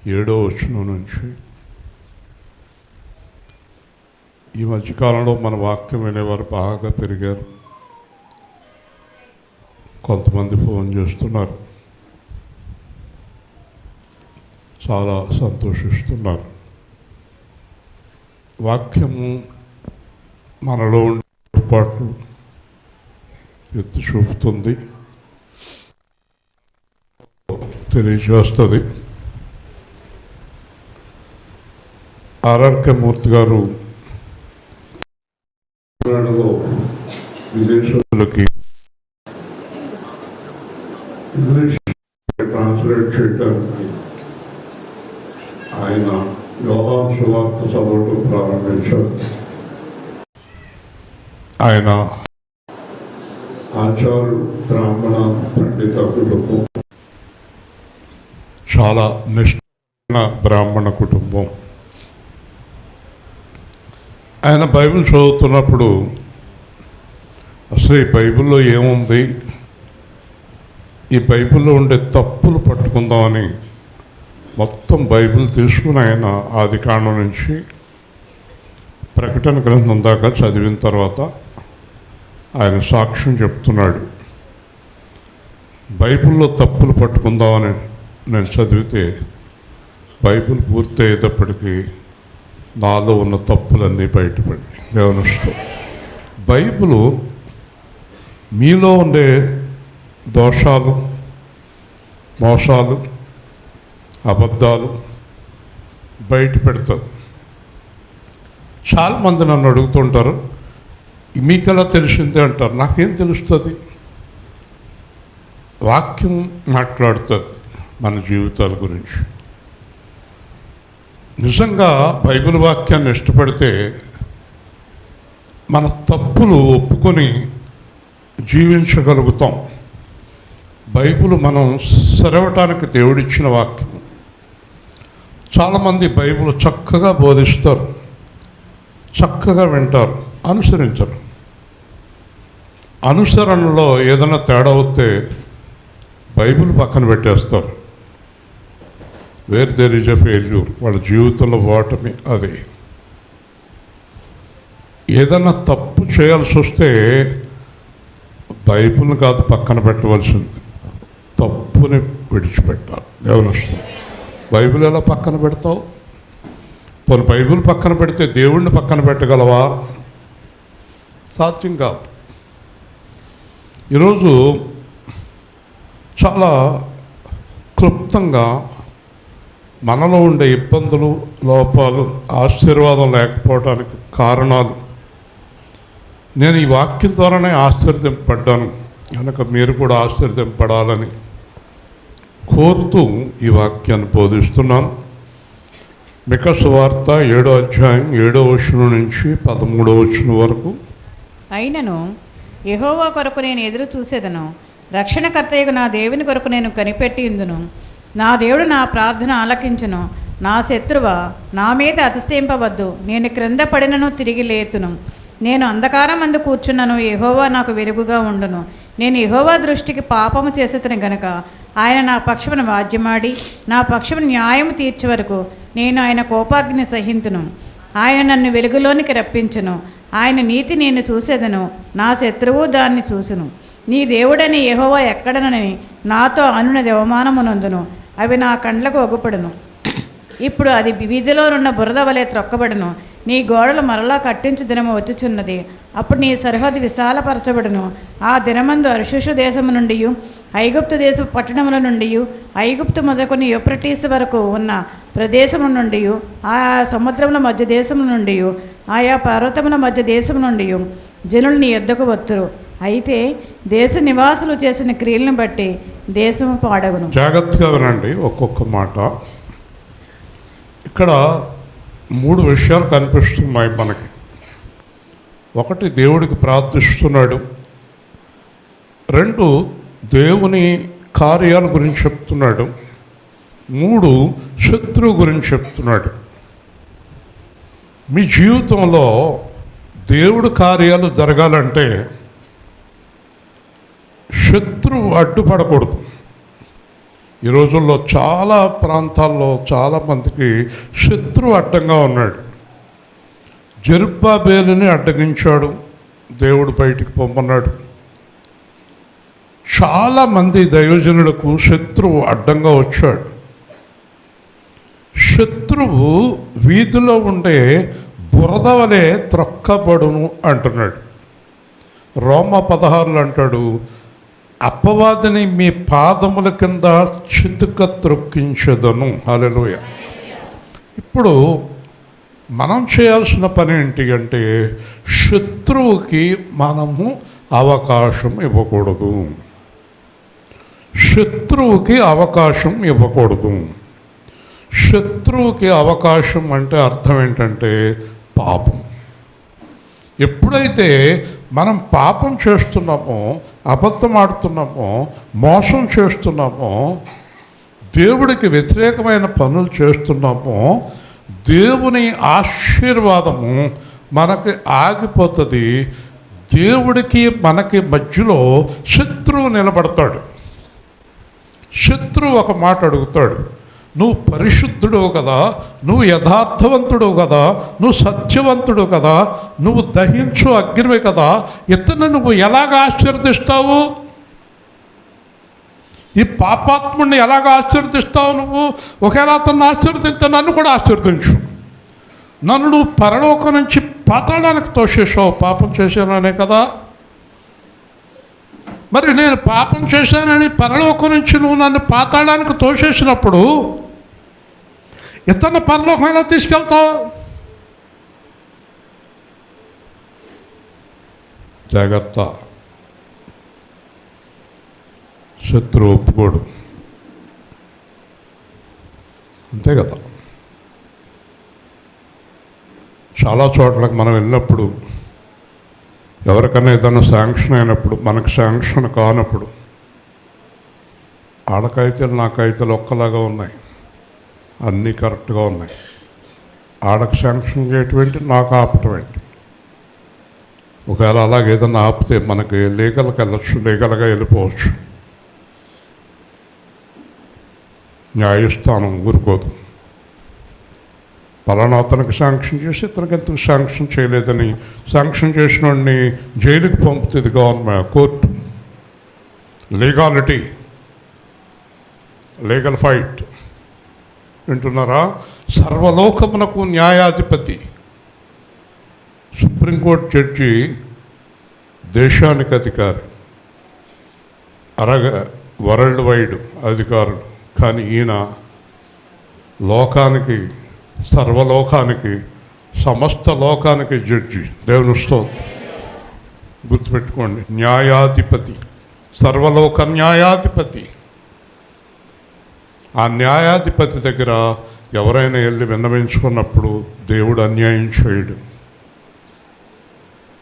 7వ వచనం నుంచి. ఈ మధ్యకాలంలో మన వాక్యం వినేవారు బాగా పెరిగారు. కొంతమంది ఫోన్ చేస్తున్నారు, చాలా సంతోషిస్తున్నారు. వాక్యము మనలో ఉండే పొరపాట్లు ఎత్తి చూపుతుంది, తెలియజేస్తుంది. ఆర్ఆర్కే గారు విదేశాలకి ఇంగ్లీష్ ట్రాన్స్లేట్ చేయడానికి ఆయన యోహాను సువార్త చదవటం ప్రారంభించారు. ఆయన ఆచార్యుడు బ్రాహ్మణ పండిత కుటుంబం, చాలా నిష్ఠ బ్రాహ్మణ కుటుంబం. ఆయన బైబిల్ చదువుతున్నప్పుడు అసలు ఈ బైబిల్లో ఏముంది, ఈ బైబిల్లో ఉండే తప్పులు పట్టుకుందామని మొత్తం బైబిల్ తీసుకుని ఆయన ఆదికాండం నుంచి ప్రకటన గ్రంథం దాకా చదివిన తర్వాత ఆయన సాక్ష్యం చెప్తున్నాడు. బైబిల్లో తప్పులు పట్టుకుందామని నేను చదివితే బైబిల్ పూర్తి అయ్యేటప్పటికీ నాలో ఉన్న తప్పులన్నీ బయటపడి గమనిస్తూ, బైబిలు మీలో ఉండే దోషాలు, మోసాలు, అబద్ధాలు బయట పెడతారు. చాలామంది నన్ను అడుగుతుంటారు, మీకెలా తెలిసిందే అంటారు. నాకేం తెలుస్తుంది? వాక్యం మాట్లాడుతుంది మన జీవితాల గురించి. నిజంగా బైబిల్ వాక్యాన్ని ఇష్టపడితే మన తప్పులు ఒప్పుకొని జీవించగలుగుతాం. బైబిల్ మనం చదవటానికి దేవుడిచ్చిన వాక్యం. చాలామంది బైబిల్ చక్కగా బోధిస్తారు, చక్కగా వింటారు, అనుసరించరు. అనుసరణలో ఏదైనా తేడా వస్తే బైబిల్ పక్కన పెట్టేస్తారు. Where there is a failure, వాళ్ళ జీవితంలో ఓటమి. అది ఏదైనా తప్పు చేయాల్సి వస్తే బైబిల్ని కాదు పక్కన పెట్టవలసింది, తప్పుని విడిచిపెట్టాలి. దేవుని వస్తుంది. బైబిల్ ఎలా పక్కన పెడతావు? పోనీ బైబిల్ పక్కన పెడితే దేవుణ్ణి పక్కన పెట్టగలవా? సాధ్యం కాదు. ఈరోజు చాలా క్లుప్తంగా మనలో ఉండే ఇబ్బందులు, లోపాలు, ఆశీర్వాదం లేకపోవడానికి కారణాలు, నేను ఈ వాక్యం ద్వారానే ఆశ్చర్యపడ్డాను కనుక మీరు కూడా ఆశ్చర్యపడాలని కోరుతూ ఈ వాక్యాన్ని బోధిస్తున్నాను. మికా సువార్త 7వ అధ్యాయం 7వ వచనం నుంచి 13వ వచనం వరకు. అయినను యెహోవా కొరకు నేను ఎదురు చూసేదను, రక్షణకర్తయ్యకు నా దేవుని కొరకు నేను కనిపెట్టి ఉందును. నా దేవుడు నా ప్రార్థన ఆలకించును. నా శత్రువా, నా మీద అతిశయింపవద్దు. నేను క్రింద పడినను తిరిగి లేతును. నేను అంధకారం అందు కూర్చున్నను, యెహోవా నాకు వెలుగుగా ఉండును. నేను యెహోవా దృష్టికి పాపము చేసేతను గనుక ఆయన నా పక్షమును వాద్యమాడి నా పక్షమును న్యాయము తీర్చే వరకు నేను ఆయన కోపాగ్ని సహింతును. ఆయన నన్ను వెలుగులోనికి రప్పించును. ఆయన నీతి నేను చూసేదను, నా శత్రువు దాన్ని చూసును. నీ దేవుడని యెహోవా ఎక్కడనని నాతో అనునది అవమానమునందును. అవి నా కండ్లకు ఒగుపడును. ఇప్పుడు అది వీధిలోనున్న బురద వలె త్రొక్కబడును. నీ గోడలు మరలా కట్టించు దినము వచ్చుచున్నది. అప్పుడు నీ సరిహద్దు విశాలపరచబడును. ఆ దినమందు అర్షుషు దేశము నుండి, ఐగుప్తు దేశ పట్టణముల నుండి, ఐగుప్తు మొదలుకొని యూఫ్రటీసు వరకు ఉన్న ప్రదేశము నుండి, ఆయా సముద్రముల మధ్య దేశము నుండి, ఆయా పర్వతముల మధ్య దేశము నుండి జనులు నీ యొద్దకు వత్తురు. అయితే దేశ నివాసులు చేసిన క్రియలను బట్టి దేశము పాడగును. జాగ్రత్తగా వినండి ఒక్కొక్క మాట. ఇక్కడ 3 విషయాలు కనిపిస్తున్నాయి మనకి. ఒకటి, దేవుడికి ప్రార్థిస్తున్నాడు. 2, దేవుని కార్యాల గురించి చెప్తున్నాడు. 3, శత్రువు గురించి చెప్తున్నాడు. మీ జీవితంలో దేవుడు కార్యాలు జరగాలంటే శత్రువు అడ్డుపడకూడదు. ఈ రోజుల్లో చాలా ప్రాంతాల్లో చాలామందికి శత్రువు అడ్డంగా ఉన్నాడు. జెరుబ్బాబేలుని అడ్డగించాడు, దేవుడు బయటికి పొమ్మన్నాడు. చాలామంది దైవజనులకు శత్రువు అడ్డంగా వచ్చాడు. శత్రువు వీధిలో ఉండే బురద వలె త్రొక్కబడును అంటున్నాడు. రోమ 16 అంటాడు, అపవాదిని మీ పాదముల కింద చితుక త్రొక్కించదను. హల్లెలూయా. ఇప్పుడు మనం చేయాల్సిన పని ఏంటి అంటే, శత్రువుకి మనము అవకాశం ఇవ్వకూడదు. శత్రువుకి అవకాశం ఇవ్వకూడదు. శత్రువుకి అవకాశం అంటే అర్థం ఏంటంటే పాపం. ఎప్పుడైతే మనం పాపం చేస్తున్నామో, అబద్ధం ఆడుతున్నామో, మోసం చేస్తున్నామో, దేవుడికి వ్యతిరేకమైన పనులు చేస్తున్నామో, దేవుని ఆశీర్వాదము మనకి ఆగిపోతుంది. దేవుడికి మనకి మధ్యలో శత్రువు నిలబడతాడు. శత్రువు ఒక మాట అడుగుతాడు, నువ్వు పరిశుద్ధుడు కదా, నువ్వు యథార్థవంతుడు కదా, నువ్వు సత్యవంతుడు కదా, నువ్వు దహించు అగ్నివే కదా, ఇతను నువ్వు ఎలాగ ఆశీర్వదిస్తావు? ఈ పాపాత్ముడిని ఎలాగ ఆశీర్వదిస్తావు నువ్వు? ఒకవేళ అతన్ని ఆశీర్వదించే నన్ను కూడా ఆశీర్వదించు. నన్ను నువ్వు పరలోకం నుంచి పాతాళానికి తోసేసావు, పాపం చేశాననే కదా. మరి నేను పాపం చేశానని పరలోకం నుంచి నువ్వు నన్ను పాతాళానికి తోసేసినప్పుడు ఇతను పరలోకం ఎలా తీసుకెళ్తావు? జాగ్రత్త. శత్రువు ఒప్పుకోడు, అంతే కదా. చాలా చోట్లకు మనం వెళ్ళినప్పుడు, ఎవరికైనా ఏదైనా శాంక్షన్ అయినప్పుడు, మనకు శాంక్షన్ కానప్పుడు, ఆడకైతేలు నాకైతేలు ఒక్కలాగా ఉన్నాయి, అన్నీ కరెక్ట్గా ఉన్నాయి. ఆడకు శాంక్షన్ చేయటమేంటి, నాకు ఆపటం ఏంటి? ఒకవేళ అలాగే ఏదైనా ఆపితే మనకి లీగల్కి వెళ్ళచ్చు, లీగల్గా వెళ్ళిపోవచ్చు. న్యాయస్థానం ఊరుకోదు. పలానా అతనికి శాంక్షన్ చేసి ఇతనికి ఎందుకు శాంక్షన్ చేయలేదని శాంక్షన్ చేసిన వాడిని జైలుకి పంపుతుంది government, court. Legality, legal fight. వింటున్నారా? సర్వలోకమునకు న్యాయాధిపతి సుప్రీంకోర్టు జడ్జి దేశానికి అధికారి, వరల్డ్ వైడ్ అధికారులు. కానీ ఈయన లోకానికి, సర్వలోకానికి, సమస్త లోకానికి జడ్జి. దేవుని స్తోత్రం. గుర్తుపెట్టుకోండి, న్యాయాధిపతి, సర్వలోక న్యాయాధిపతి. ఆ న్యాయాధిపతి దగ్గర ఎవరైనా వెళ్ళి విన్నవించుకున్నప్పుడు దేవుడు అన్యాయం చేయడు.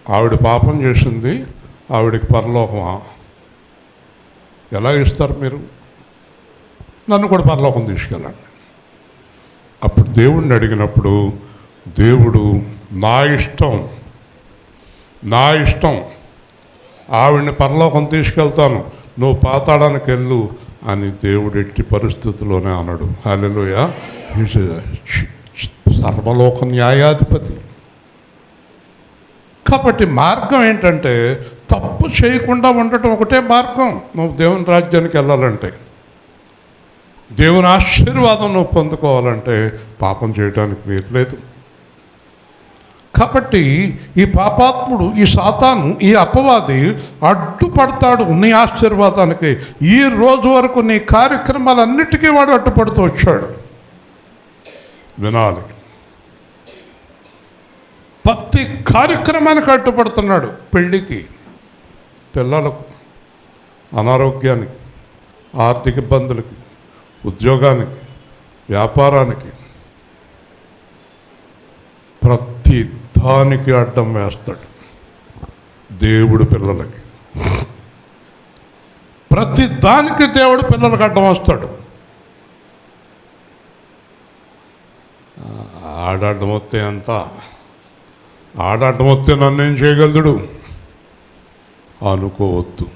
ఆవిడ పాపం చేసింది, ఆవిడికి పరలోకమా? ఎలా ఇస్తారు మీరు? నన్ను కూడా పరలోకం తీసుకెళ్ళండి. అప్పుడు దేవుడిని అడిగినప్పుడు దేవుడు నా ఇష్టం, నా ఇష్టం, ఆవిడ్ని పరలోకం తీసుకెళ్తాను, నువ్వు పాతాళానికి వెళ్ళు అని దేవుడు ఎట్టి పరిస్థితుల్లోనే అన్నాడు. హల్లెలూయా. ఈజ్ సర్వలోక న్యాయాధిపతి. కాబట్టి మార్గం ఏంటంటే, తప్పు చేయకుండా ఉండటం ఒకటే మార్గం. నువ్వు దేవుని రాజ్యానికి వెళ్ళాలంటే, దేవుని ఆశీర్వాదం నువ్వు పొందుకోవాలంటే పాపం చేయడానికి వీల్లేదు. కాబట్టి ఈ పాపాత్ముడు, ఈ సాతాను, ఈ అపవాది అడ్డుపడతాడు నీ ఆశీర్వాదానికి. ఈ రోజు వరకు నీ కార్యక్రమాలన్నిటికీ వాడు అడ్డుపడుతూ వచ్చాడు. వినాలి, ప్రతి కార్యక్రమానికి అడ్డుపడుతున్నాడు. పెళ్ళికి, పిల్లలకు, అనారోగ్యానికి, ఆర్థిక ఇబ్బందులకి, ఉద్యోగానికి, వ్యాపారానికి, ప్రతి దానికి అడ్డం వేస్తాడు. దేవుడు పిల్లలకి, ప్రతి దానికి దేవుడు పిల్లలకు అడ్డం వస్తాడు. ఆడడ్డం వస్తే ఎంత, ఆడడ్డం వస్తే నన్నేం చేయగలడు అనుకోవద్దు.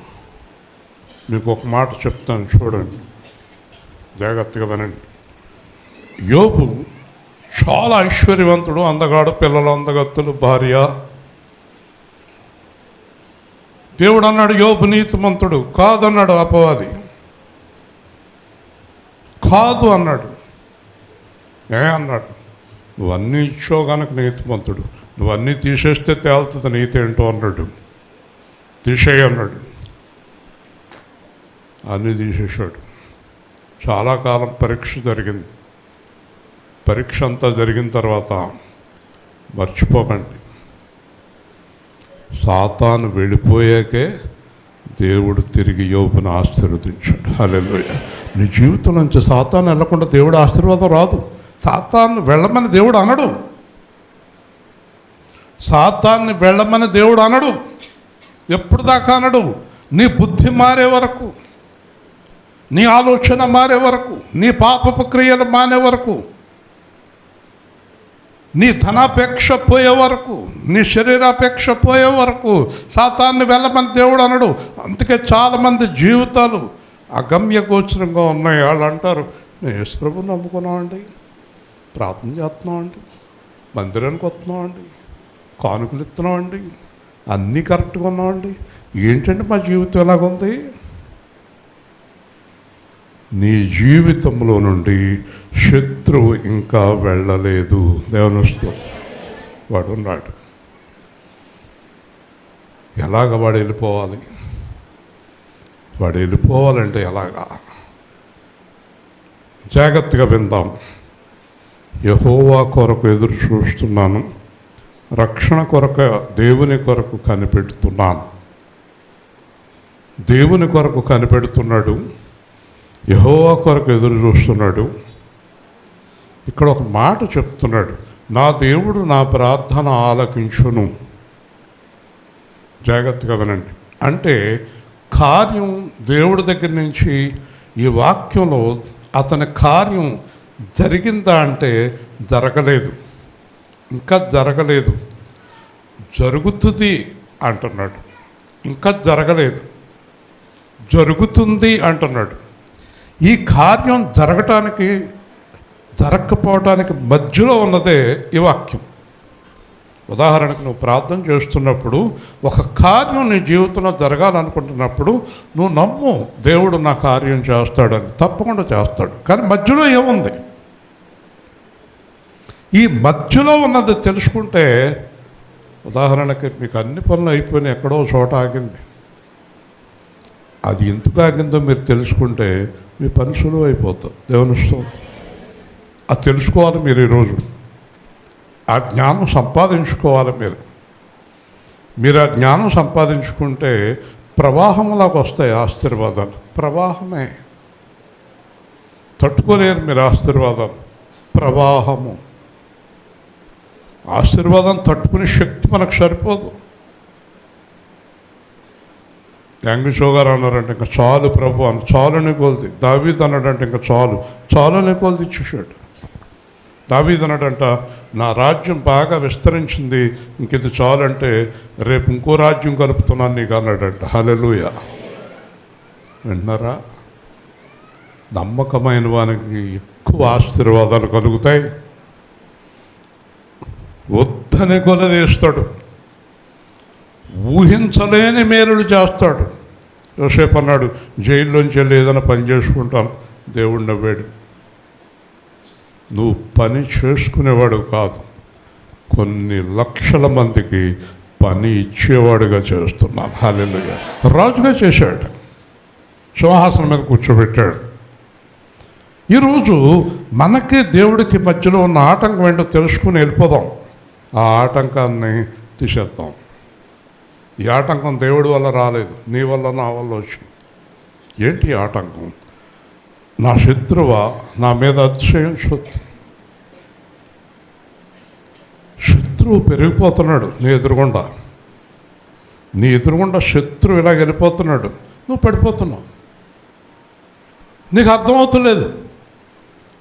మీకు ఒక మాట చెప్తాను చూడండి. జాగ్రత్తగా వినండి. యోబు చాలా ఐశ్వర్యవంతుడు, అందగాడు, పిల్లలు, అందగత్తులు, భార్య. దేవుడు అన్నాడు యోబు నీతిమంతుడు కాదన్నాడు అపవాది. కాదు అన్నాడు. అన్నాడు నువ్వన్నీ ఇచ్చావు కనుక నీతిమంతుడు, నువ్వన్నీ తీసేస్తే తేలుతుంది నీతి ఏంటో అన్నాడు. తీసేయి అన్నాడు. అన్నీ తీసేసాడు. చాలా కాలం పరీక్ష జరిగింది. పరీక్ష అంతా జరిగిన తర్వాత మర్చిపోకండి, సాతాను వెళ్ళిపోయాకే దేవుడు తిరిగి యోబును ఆశీర్వదించాడు. హల్లెలూయా. నీ జీవితం నుంచి సాతాను వెళ్ళకుండా దేవుడు ఆశీర్వాదం రాదు. సాతాను వెళ్ళమని దేవుడు అనడు. సాతాన్ని వెళ్ళమని దేవుడు అనడు. ఎప్పుడు దాకా అనడు? నీ బుద్ధి మారే వరకు, నీ ఆలోచన మారే వరకు, నీ పాపపు క్రియలు మానే వరకు, నీ ధనాపేక్ష పోయే వరకు, నీ శరీరాపేక్ష పోయే వరకు సాతాన్ని వెళ్ళమని దేవుడు అనడు. అందుకే చాలామంది జీవితాలు అగమ్య గోచరంగా ఉన్నాయి. వాళ్ళు అంటారు మేము యేసు ప్రభువుని నమ్ముకున్నామండి, ప్రార్థన చేస్తున్నామండి, మందిరానికి వస్తున్నామండి, కానుకలు ఇస్తున్నామండి, అన్నీ కరెక్ట్గా ఉన్నామండి, ఏంటంటే మా జీవితం ఎలాగుంది? నీ జీవితంలో నుండి శత్రువు ఇంకా వెళ్ళలేదు. దేవునిస్తూ వాడు ఉన్నాడు. ఎలాగ వాడు వెళ్ళిపోవాలి? వాడు వెళ్ళిపోవాలంటే ఎలాగా? జాగ్రత్తగా విందాం. యెహోవా కొరకు ఎదురు చూస్తున్నాను, రక్షణ కొరకు దేవుని కొరకు కనిపెడుతున్నాను. దేవుని కొరకు కనిపెడుతున్నాడు, యెహోవా కొరకు ఎదురు చూస్తున్నాడు. ఇక్కడ ఒక మాట చెప్తున్నాడు, నా దేవుడు నా ప్రార్థన ఆలకించును. జాగ్రత్తగా వినండి. అంటే కార్యం దేవుడి దగ్గర నుంచి ఈ వాక్యంలో అతని కార్యం జరిగిందా అంటే జరగలేదు, ఇంకా జరగలేదు. జరుగుతుంది అంటున్నాడు, ఇంకా జరగలేదు. జరుగుతుంది అంటున్నాడు. ఈ కార్యం జరగటానికి జరగకపోవటానికి మధ్యలో ఉన్నదే ఈ వాక్యం. ఉదాహరణకు నువ్వు ప్రార్థన చేస్తున్నప్పుడు ఒక కార్యం నీ జీవితంలో జరగాలనుకుంటున్నప్పుడు నువ్వు నమ్ము, దేవుడు నా కార్యం చేస్తాడని. తప్పకుండా చేస్తాడు. కానీ మధ్యలో ఏముంది? ఈ మధ్యలో ఉన్నది తెలుసుకుంటే, ఉదాహరణకి మీకు అన్ని పనులు అయిపోయినాయి, ఎక్కడో చోట ఆగింది. అది ఎందుకు ఆగిందో మీరు తెలుసుకుంటే మీ పని సులువు అయిపోతుంది. దేవుని స్తోత్రం. అది తెలుసుకోవాలి మీరు. ఈరోజు ఆ జ్ఞానం సంపాదించుకోవాలి మీరు ఆ జ్ఞానం సంపాదించుకుంటే ప్రవాహంలాగా వస్తాయి ఆశీర్వాదాలు. ప్రవాహమే, తట్టుకోలేరు మీరు ఆశీర్వాదాలు. ప్రవాహము. ఆశీర్వాదం తట్టుకునే శక్తి మనకు సరిపోదు. యాంగిషో గారు అన్నారంటే ఇంకా చాలు ప్రభు అని, చాలుని కొలిది. దావీదు అన్నాడంటే ఇంకా చాలుని కొలిది ఇచ్చేసాడు. దావీదు అన్నాడంట నా రాజ్యం బాగా విస్తరించింది, ఇంక ఇది చాలంటే రేపు ఇంకో రాజ్యం కలుపుతున్నాను నీకు అన్నాడంట. హల్లెలూయా. విన్నారా? నమ్మకమైన వానికి ఎక్కువ ఆశీర్వాదాలు కలుగుతాయి. వద్దనే కొలదేస్తాడు, ఊహించలేని మేలులు చేస్తాడు. యోసేపు అన్నాడు జైల్లోంచి వెళ్ళి ఏదైనా పని చేసుకుంటాను. దేవుడు నవ్వాడు. నువ్వు పని చేసుకునేవాడు కాదు, కొన్ని లక్షల మందికి పని ఇచ్చేవాడుగా చేస్తున్నాను. హల్లెలూయా. రాజుగా చేశాడు, సింహాసనం మీద కూర్చోబెట్టాడు. ఈరోజు మనకి దేవుడికి మధ్యలో ఉన్న ఆటంకం ఏంటో తెలుసుకుని వెళ్ళిపోదాం. ఆ ఆటంకాన్ని తీసేద్దాం. ఈ ఆటంకం దేవుడి వల్ల రాలేదు, నీ వల్ల నా వల్ల వచ్చింది. ఏంటి ఆటంకం? నా శత్రువా నా మీద అతిశయించొద్దు. శత్రువు పెరిగిపోతున్నాడు నీ ఎదురుగుండా. శత్రువు ఇలా వెళ్ళిపోతున్నాడు, నువ్వు పడిపోతున్నావు. నీకు అర్థమవుతలేదు.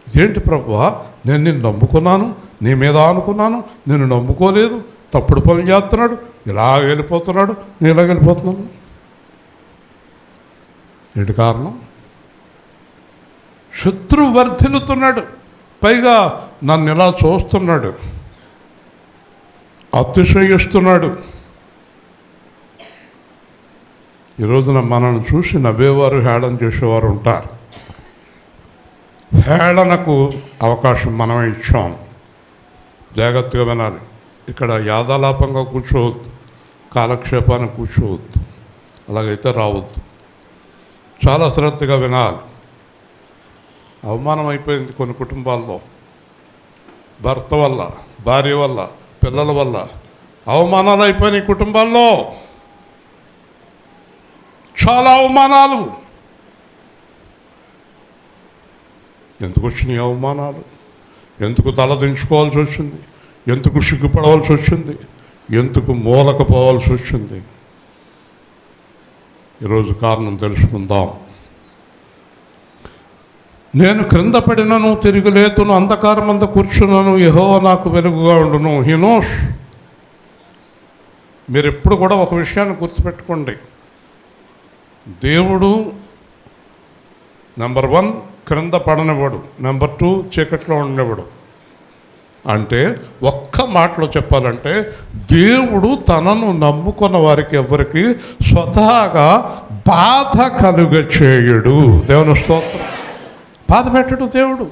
ఏంటి ప్రభువా, నేను నిన్ను నమ్ముకున్నాను, నీ మీద అనుకున్నాను, నేను నమ్ముకోలేదు, తప్పుడు పనులు చేస్తున్నాడు, ఇలా వెళ్ళిపోతున్నాడు, నేను ఇలా వెళ్ళిపోతున్నాను. ఏంటి కారణం? శత్రువు వర్ధిల్లుతున్నాడు, పైగా నన్ను ఇలా చూస్తున్నాడు, అతిశయిస్తున్నాడు. ఈ రోజున మనల్ని చూసి నవ్వేవారు, హేళన చేసేవారు ఉంటారు. హేళనకు అవకాశం మనమే ఇచ్చాం. జాగ్రత్తగా వినాలి. ఇక్కడ యాదాలాపంగా కూర్చోవద్దు, కాలక్షేపాన్ని కూర్చోవద్దు, అలాగైతే రావద్దు. చాలా శ్రద్ధగా వినాలి. అవమానం అయిపోయింది కొన్ని కుటుంబాల్లో, భర్త వల్ల, భార్య వల్ల, పిల్లల వల్ల అవమానాలు అయిపోయినాయి కుటుంబాల్లో. చాలా అవమానాలు. ఎందుకు వచ్చినాయి అవమానాలు? ఎందుకు తలదించుకోవాల్సి వచ్చింది? ఎందుకు సిగ్గుపడవలసి వచ్చింది? ఎందుకు మూలకపోవాల్సి వచ్చింది? ఈరోజు కారణం తెలుసుకుందాం. నేను క్రింద పడినను తిరిగి లేతును, అంధకారం అంతా కూర్చున్నాను, యెహోవా నాకు వెలుగుగా ఉండును. He knows. మీరు ఎప్పుడు కూడా ఒక విషయాన్ని గుర్తుపెట్టుకోండి. దేవుడు నెంబర్ 1 క్రింద పడనివాడు, నెంబర్ 2 చీకట్లో ఉండేవాడు. అంటే ఒక్క మాటలో చెప్పాలంటే దేవుడు తనను నమ్ముకున్న వారికి ఎవరికి స్వతహాగా బాధ కలుగ చేయడు. దేవుని స్తోత్రం. బాధ పెట్టడు దేవుడు.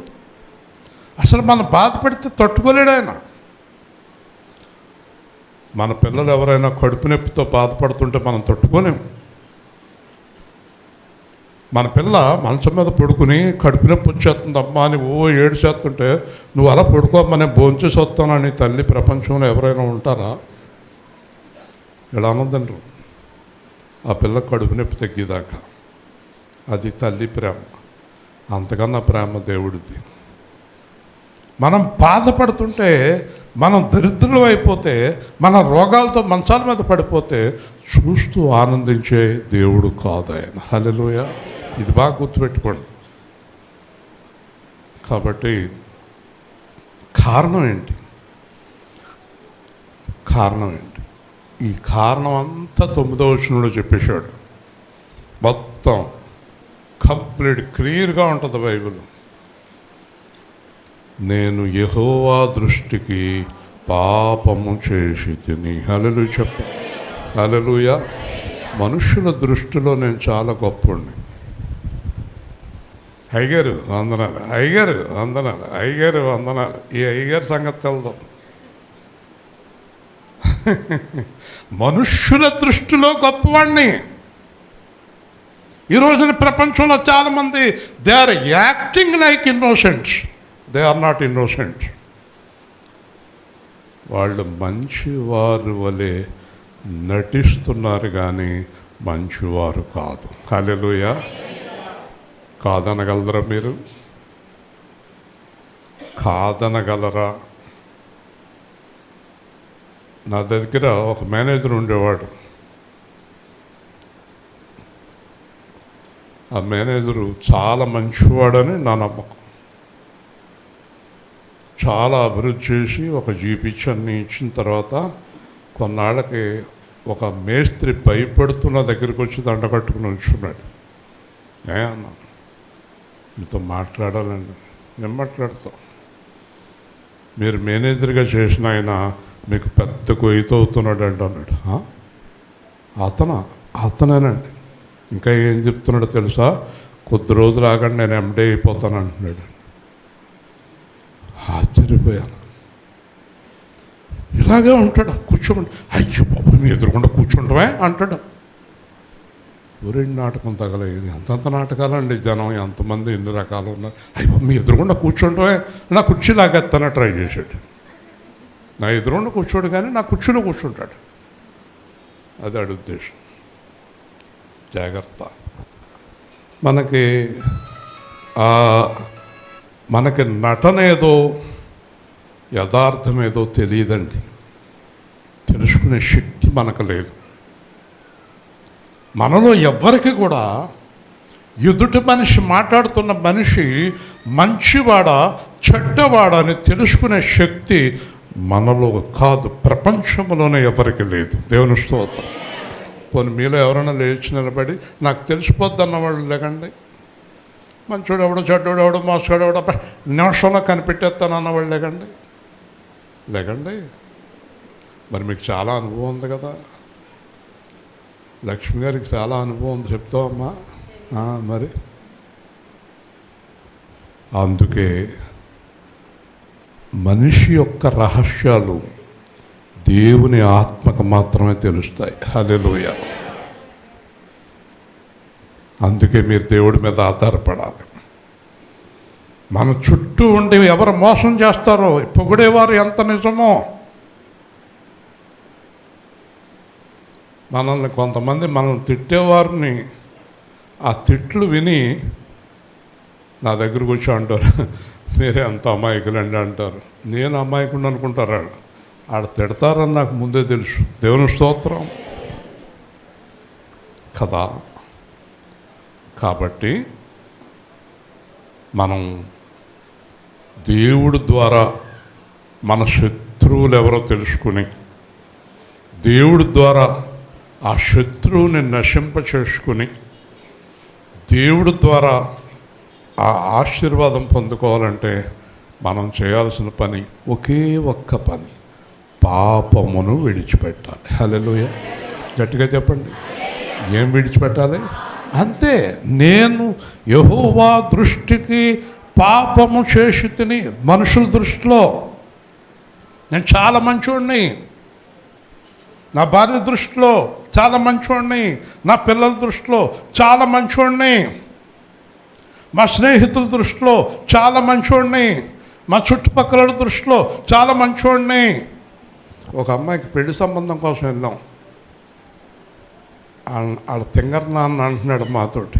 అసలు మనం బాధ పెడితే తట్టుకోలేడు ఆయన. మన పిల్లలు ఎవరైనా కడుపు నొప్పితో బాధపడుతుంటే మనం తట్టుకోలేము. మన పిల్ల మంచం మీద పడుకుని కడుపు నొప్పి వచ్చేస్తుందమ్మా అని ఏడ్చేస్తుంటే నువ్వు అలా పడుకోమ్మని భోంచేసి వస్తానని తల్లి ప్రపంచంలో ఎవరైనా ఉంటారా? ఇలా అన్నదండ్రు ఆ పిల్ల కడుపు నొప్పి తగ్గేదాకా. అది తల్లి ప్రేమ. అంతకన్నా ప్రేమ దేవుడిది. మనం బాధపడుతుంటే, మనం దరిద్రులు అయిపోతే, మన రోగాలతో మంచాల మీద పడిపోతే చూస్తూ ఆనందించే దేవుడు కాదు ఆయన. హల్లెలూయా. ఇది బాగా గుర్తుపెట్టుకోండి. కాబట్టి కారణం ఏంటి? కారణం ఏంటి? ఈ కారణం అంతా 9వ వచనంలో చెప్పేశాడు. మొత్తం కంప్లీట్ క్లియర్గా ఉంటుంది బైబిల్. నేను యెహోవా దృష్టికి పాపము చేసి తిని. హల్లెలూయా చెప్ప. హల్లెలూయా. మనుషుల దృష్టిలో నేను చాలా గొప్పండి. అయ్యగారు వందనాలు, అయ్యగారు వందనాలు, అయ్యగారు వందనాలు. ఈ అయ్యగారు సంగతి తెలదు. మనుష్యుల దృష్టిలో గొప్పవాడిని. ఈ రోజున ప్రపంచంలో చాలామంది they are acting like innocents. They are not innocent. వాళ్ళు మంచివారు వలె నటిస్తున్నారు కానీ మంచివారు కాదు. హల్లెలూయా. కాదనగలరా మీరు? కాదనగలరా? నా దగ్గర ఒక మేనేజర్ ఉండేవాడు. ఆ మేనేజరు చాలా మంచివాడని నా నమ్మకం. చాలా అభివృద్ధి చేసి ఒక జీపిచ్చి అన్నీ ఇచ్చిన తర్వాత కొన్నాళ్ళకి ఒక మేస్త్రి భయపడుతున్న దగ్గరికి వచ్చి దండ కట్టుకుని ఉంచుకున్నాడు. అన్నా మీతో మాట్లాడాలండి. ఏం మాట్లాడతాం? మీరు మేనేజర్గా చేసిన ఆయన మీకు పెద్ద గొయ్యితో అవుతున్నాడు అండి అన్నాడు. అతనేనండి. ఇంకా ఏం చెప్తున్నాడో తెలుసా? కొద్ది రోజులు ఆగండి నేను ఎండే అయిపోతాను అంటున్నాడు. ఆశ్చర్యపోయాను. ఇలాగే ఉంటాడు. కూర్చోండి. అయ్యో బాబు మీ ఎదురుకుండా కూర్చుంటామే అంటాడు. ఊరేంటి నాటకం తగలేదు. అంతంత నాటకాలండి. జనం ఎంతమంది ఎన్ని రకాలు ఉన్నారు. అయ్యో మీ ఎదురుకుండా కూర్చుంటామే. నా కుర్చీ లాగెత్తానే ట్రై చేశాడు. నా ఎదురుకుండా కూర్చోడు కానీ నా కుర్చీలో కూర్చుంటాడు. అది అడి ఉద్దేశం. జాగ్రత్త. మనకి నటన ఏదో యథార్థమేదో తెలియదండి. తెలుసుకునే శక్తి మనకు లేదు. మనలో ఎవ్వరికి కూడా ఎదుటి మనిషి మాట్లాడుతున్న మనిషి మంచివాడా చెడ్డవాడా అని తెలుసుకునే శక్తి మనలో కాదు, ప్రపంచంలోనే ఎవరికి లేదు. దేవుని స్తోత్రం. పోనీ మీలో ఎవరైనా లేచి నిలబడి నాకు తెలిసిపోద్ది అన్నవాళ్ళు లేకండి. మంచోడు ఎవడో చెడ్డోడు ఎవడో మోసగాడు ఎవడో నిమిషంలో కనిపెట్టేస్తాను అన్నవాళ్ళు లేకండి. మరి మీకు చాలా అనుభవం ఉంది కదా, లక్ష్మి గారికి చాలా అనుభవం ఉంది, చెప్తావమ్మా. మరి అందుకే మనిషి యొక్క రహస్యాలు దేవుని ఆత్మకు మాత్రమే తెలుస్తాయి. హల్లెలూయా. అందుకే మీరు దేవుడి మీద ఆధారపడాలి. మన చుట్టూ ఉండి ఎవరు మోసం చేస్తారో, పొగిడేవారు ఎంత నిజమో, కొంతమంది మనల్ని తిట్టేవారిని ఆ తిట్లు విని నా దగ్గరకు వచ్చి అంటారు, మీరే అంత అమాయకులండి అంటారు. నేను అమాయకుడు అనుకుంటారు వాళ్ళు తిడతారని నాకు ముందే తెలుసు. దేవుని స్తోత్రం కదా. కాబట్టి మనం దేవుడి ద్వారా మన శత్రువులు ఎవరో తెలుసుకుని, దేవుడి ద్వారా ఆ శత్రువుని నశింప చేసుకుని, దేవుడి ద్వారా ఆ ఆశీర్వాదం పొందుకోవాలంటే మనం చేయాల్సిన పని ఒకే ఒక్క పని, పాపమును విడిచిపెట్టాలి. హల్లెలూయా. గట్టిగా చెప్పండి, ఏం విడిచిపెట్టాలి? అంతే. నేను యెహోవా దృష్టికి పాపము చేసి తిని, మనుషుల దృష్టిలో నేను చాలా మంచివాడిని, నా భార్య దృష్టిలో చాలా మంచివాడిని, నా పిల్లల దృష్టిలో చాలా మంచివాడిని, మా స్నేహితుల దృష్టిలో చాలా మంచివాడిని, మా చుట్టుపక్కల దృష్టిలో చాలా మంచివాడిని. ఒక అమ్మాయికి పెళ్లి సంబంధం కోసం వెళ్ళాం. వాళ్ళ తింగర్ నాన్న అంటున్నాడు మాతోటి,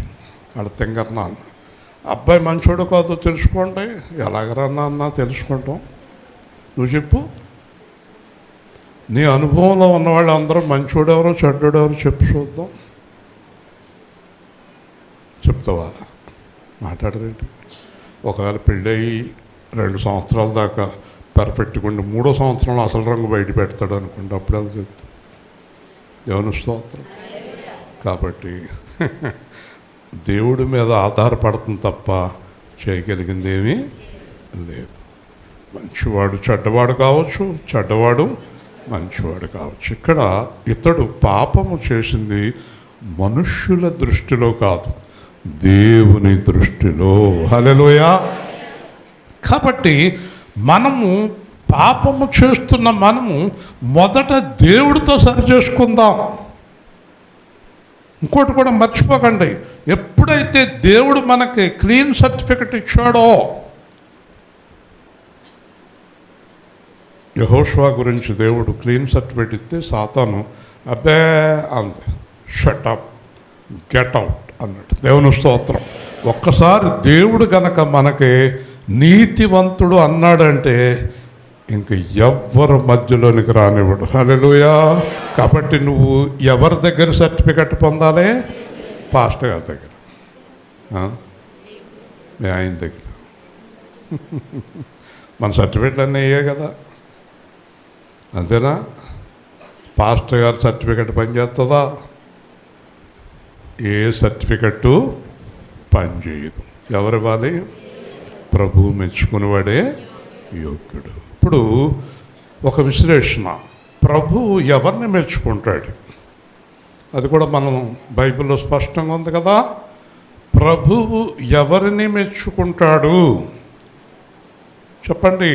వాళ్ళ తింగర్ నాన్న, అబ్బాయి మంచోడు కాదో తెలుసుకోండి. ఎలాగరా నాన్న తెలుసుకుంటాం, నువ్వు చెప్పు. నీ అనుభవంలో ఉన్నవాళ్ళు అందరూ మంచోడెవరో చెడ్డోడెవరో చెప్పు చూద్దాం. చెప్తావా? మాట్లాడరేంటి? ఒకవేళ పెళ్ళయి 2 సంవత్సరాల దాకా పర్ఫెక్ట్గా ఉండి 3వ సంవత్సరంలో అసలు రంగు బయట పెడతాడు అనుకోండి, అప్పుడు అది చెప్తాం. దేవుని స్తోత్రం. కాబట్టి దేవుడి మీద ఆధారపడుతుంది తప్ప చేయగలిగింది ఏమీ లేదు. మంచివాడు చెడ్డవాడు కావచ్చు, చెడ్డవాడు మంచివాడు కావచ్చు. ఇక్కడ ఇతడు పాపము చేసింది మనుష్యుల దృష్టిలో కాదు, దేవుని దృష్టిలో. హల్లెలూయా. కాబట్టి మనము పాపము చేస్తున్న మనము మొదట దేవుడితో సరి చేసుకుందాం. ఇంకోటి కూడా మర్చిపోకండి, ఎప్పుడైతే దేవుడు మనకి క్లీన్ సర్టిఫికెట్ ఇచ్చాడో, యెహోషువ గురించి దేవుడు క్లీన్ సర్టిఫికెట్ ఇస్తే సాతాను అబ్బే అంది, షటప్, గెట్ అవుట్ అన్నట్టు. దేవుని స్తోత్రం. ఒక్కసారి దేవుడు గనక మనకి నీతివంతుడు అన్నాడంటే ఇంక ఎవ్వరు మధ్యలోనికి రానివ్వడు. హల్లెలూయా. కాబట్టి నువ్వు ఎవరి దగ్గర సర్టిఫికెట్ పొందాలి? పాస్టర్ గారి దగ్గర, మీ ఆయన దగ్గర. మన సర్టిఫికెట్లు అన్నీ అయ్యాయి కదా, అంతేనా? పాస్టర్ గారి సర్టిఫికెట్ పనిచేస్తుందా? ఏ సర్టిఫికెట్టు పనిచేయదు. ఎవరివ్వాలి? ప్రభువు మెచ్చుకునేవాడే యోగ్యుడు. ఇప్పుడు ఒక విశ్లేషణ, ప్రభువు ఎవరిని మెచ్చుకుంటాడు? అది కూడా మనం బైబిల్లో స్పష్టంగా ఉంది కదా. ప్రభువు ఎవరిని మెచ్చుకుంటాడు చెప్పండి?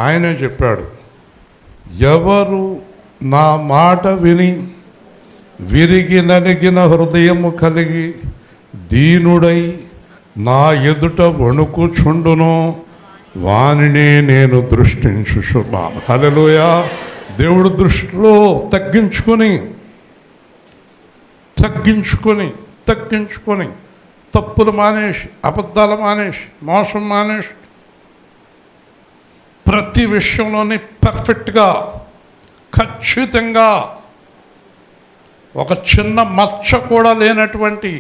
ఆయనే చెప్పాడు, ఎవరు నా మాట విని విరిగి నలిగిన హృదయము కలిగి దీనుడై నా ఎదుట వణుకుచుండును వానినే నేను దృష్టించుచున్నాను. హల్లెలూయా. దేవుడు దృష్టిలో తగ్గించుకొని తప్పులు మానేసి, అబద్ధాలు మానేసి, మోసం మానేసి, ప్రతి విషయంలోని పర్ఫెక్ట్గా, ఖచ్చితంగా, ఒక చిన్న మచ్చ కూడా లేనటువంటి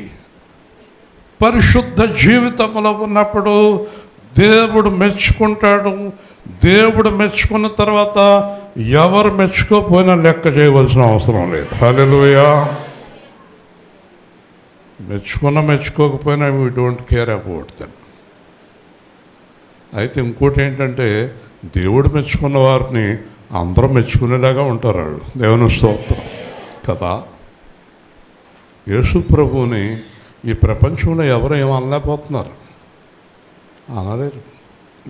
పరిశుద్ధ జీవితంలో ఉన్నప్పుడు దేవుడు మెచ్చుకుంటాడు. దేవుడు మెచ్చుకున్న తర్వాత ఎవరు మెచ్చుకోకపోయినా లెక్క చేయవలసిన అవసరం లేదు. హల్లెలూయా. మెచ్చుకున్నా మెచ్చుకోకపోయినా we don't care about them. అయితే ఇంకోటి ఏంటంటే దేవుడు మెచ్చుకున్న వారిని అందరూ మెచ్చుకునేలాగా ఉంటారు వాళ్ళు. దేవుని స్తోత్రం కదా. యేసు ప్రభువుని ఈ ప్రపంచంలో ఎవరు ఏమనలేకపోతున్నారు, అనలేరు.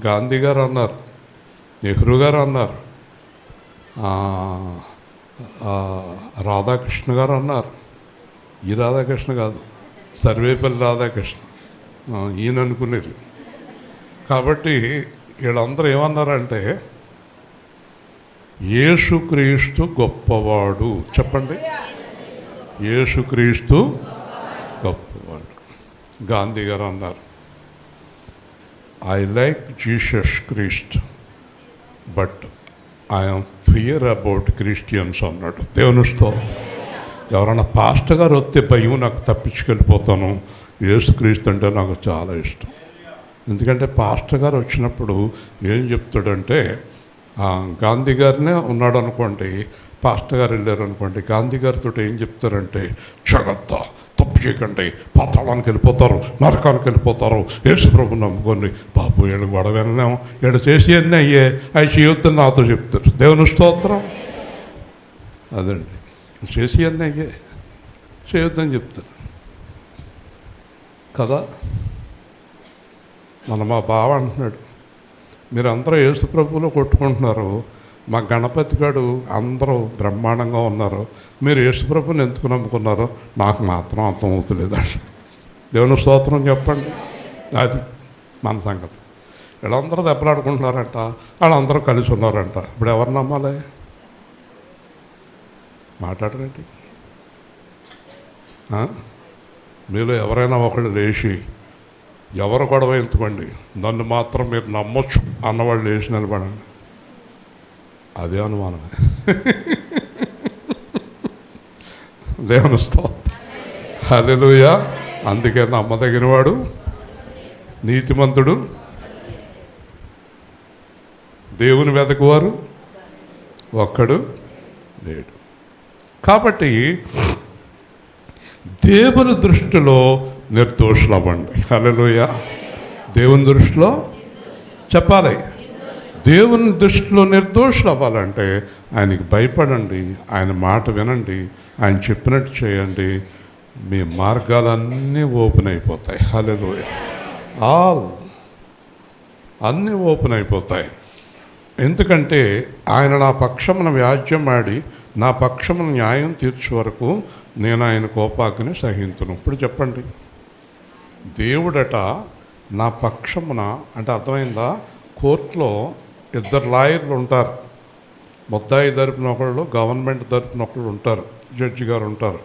గాంధీ గారు అన్నారు, నెహ్రూ గారు అన్నారు, రాధాకృష్ణ గారు అన్నారు. ఈ రాధాకృష్ణ కాదు, సర్వేపల్లి రాధాకృష్ణ, ఈయన అనుకునేది. కాబట్టి వీళ్ళందరూ ఏమన్నారంటే యేసుక్రీస్తు గొప్పవాడు. చెప్పండి, యేసుక్రీస్తు గొప్పవాడు. గాంధీ గారు అన్నారు, I like Jesus Christ but I'm fear about Christians అన్నాడు. దేవుని స్తోత్రం. ఎవరైనా పాస్టర్ గారు వస్తే భయం, నాకు తప్పించుకెళ్ళిపోతాను. యేసుక్రీస్తు అంటే నాకు చాలా ఇష్టం. ఎందుకంటే పాస్టర్ గారు వచ్చినప్పుడు ఏం చెప్తాడంటే, గాంధీ గారినే ఉన్నాడు అనుకోండి, పాస్టర్ గారు వెళ్ళారు అనుకోండి, గాంధీ గారితో ఏం చెప్తారంటే, జగత్త తప్పు చేయకండి, పాతాళానికి వెళ్ళిపోతారు, నరకానికి వెళ్ళిపోతారు, యేసుప్రభుని నమ్ముకోండి. బాబు వీళ్ళు గొడవ వెళ్ళాము, వీళ్ళు చేసి అన్నీ అయ్యే అవి చేయొద్దని నాతో చెప్తారు. దేవుని స్తోత్రం. అదండి, చేసి అన్నీ అయ్యే చేయొద్దని చెప్తారు కదా. మా బావ అంటున్నాడు, మీరు అందరూ యేసుప్రభువులో కొట్టుకుంటున్నారు, మా గణపతి గారు అందరూ బ్రహ్మాండంగా ఉన్నారు, మీరు యేసుప్రభుని ఎందుకు నమ్ముకున్నారో నాకు మాత్రం అర్థమవుతలేదు. దేవుని స్తోత్రం చెప్పండి. అది మన సంగతి. వీళ్ళందరూ దెబ్బలాడుకుంటున్నారంట, వాళ్ళందరూ కలిసి ఉన్నారంట. ఇప్పుడు ఎవరు నమ్మాలి? మాట్లాడరండి. మీలో ఎవరైనా ఒకళ్ళు లేచి ఎవరు గొడవ ఎంతుకోండి, నన్ను మాత్రం మీరు నమ్మొచ్చు అన్నవాళ్ళు లేచి నిలబడండి. అదే అనుమానమే. దేవుని స్తోత్రం. హల్లెలూయా. అందుకే నమ్మదగినవాడు, నీతిమంతుడు, దేవుని వెతకువారు ఒక్కడు లేడు. కాబట్టి దేవుని దృష్టిలో నిర్దోషులవ్వండి. హల్లెలూయా. దేవుని దృష్టిలో చెప్పాలి, దేవుని దృష్టిలో నిర్దోషులు అవ్వాలంటే ఆయనకి భయపడండి, ఆయన మాట వినండి, ఆయన చెప్పినట్టు చేయండి, మీ మార్గాలన్నీ ఓపెన్ అయిపోతాయి. హల్లెలూయా. అన్నీ ఓపెన్ అయిపోతాయి. ఎందుకంటే ఆయన నా పక్షమున వ్యాజ్యం ఆడి నా పక్షమున న్యాయం తీర్చే వరకు నేను ఆయన కోపాగ్ని సహించును. ఇప్పుడు చెప్పండి, దేవుడట నా పక్షమున అంటే అర్థమైందా? కోర్టులో ఇద్దరు లాయర్లు ఉంటారు. ముద్దాయి తరపున ఒకళ్ళు, గవర్నమెంట్ తరపున ఒకళ్ళు ఉంటారు, జడ్జి గారు ఉంటారు.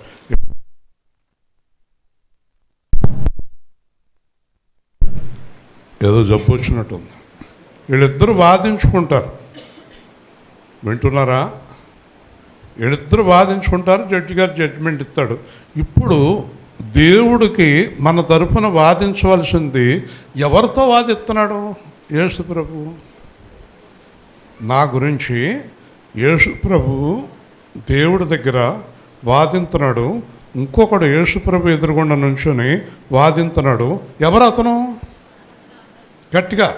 ఏదో జబ్బు వచ్చినట్టుంది. వీళ్ళిద్దరూ వాదించుకుంటారు. వింటున్నారా? వీళ్ళిద్దరూ వాదించుకుంటారు, జడ్జి గారు జడ్జిమెంట్ ఇస్తాడు. ఇప్పుడు దేవుడికి మన తరఫున వాదించవలసింది ఎవరితో వాదిస్తున్నాడు? యేసు ప్రభువు. నా గురించి యేసు ప్రభువు దేవుడి దగ్గర వాదింతున్నాడు. ఇంకొకడు యేసు ప్రభు ఎదురుగుండా నుంచొని వాదింతున్నాడు. ఎవరు అతను? గట్టిగా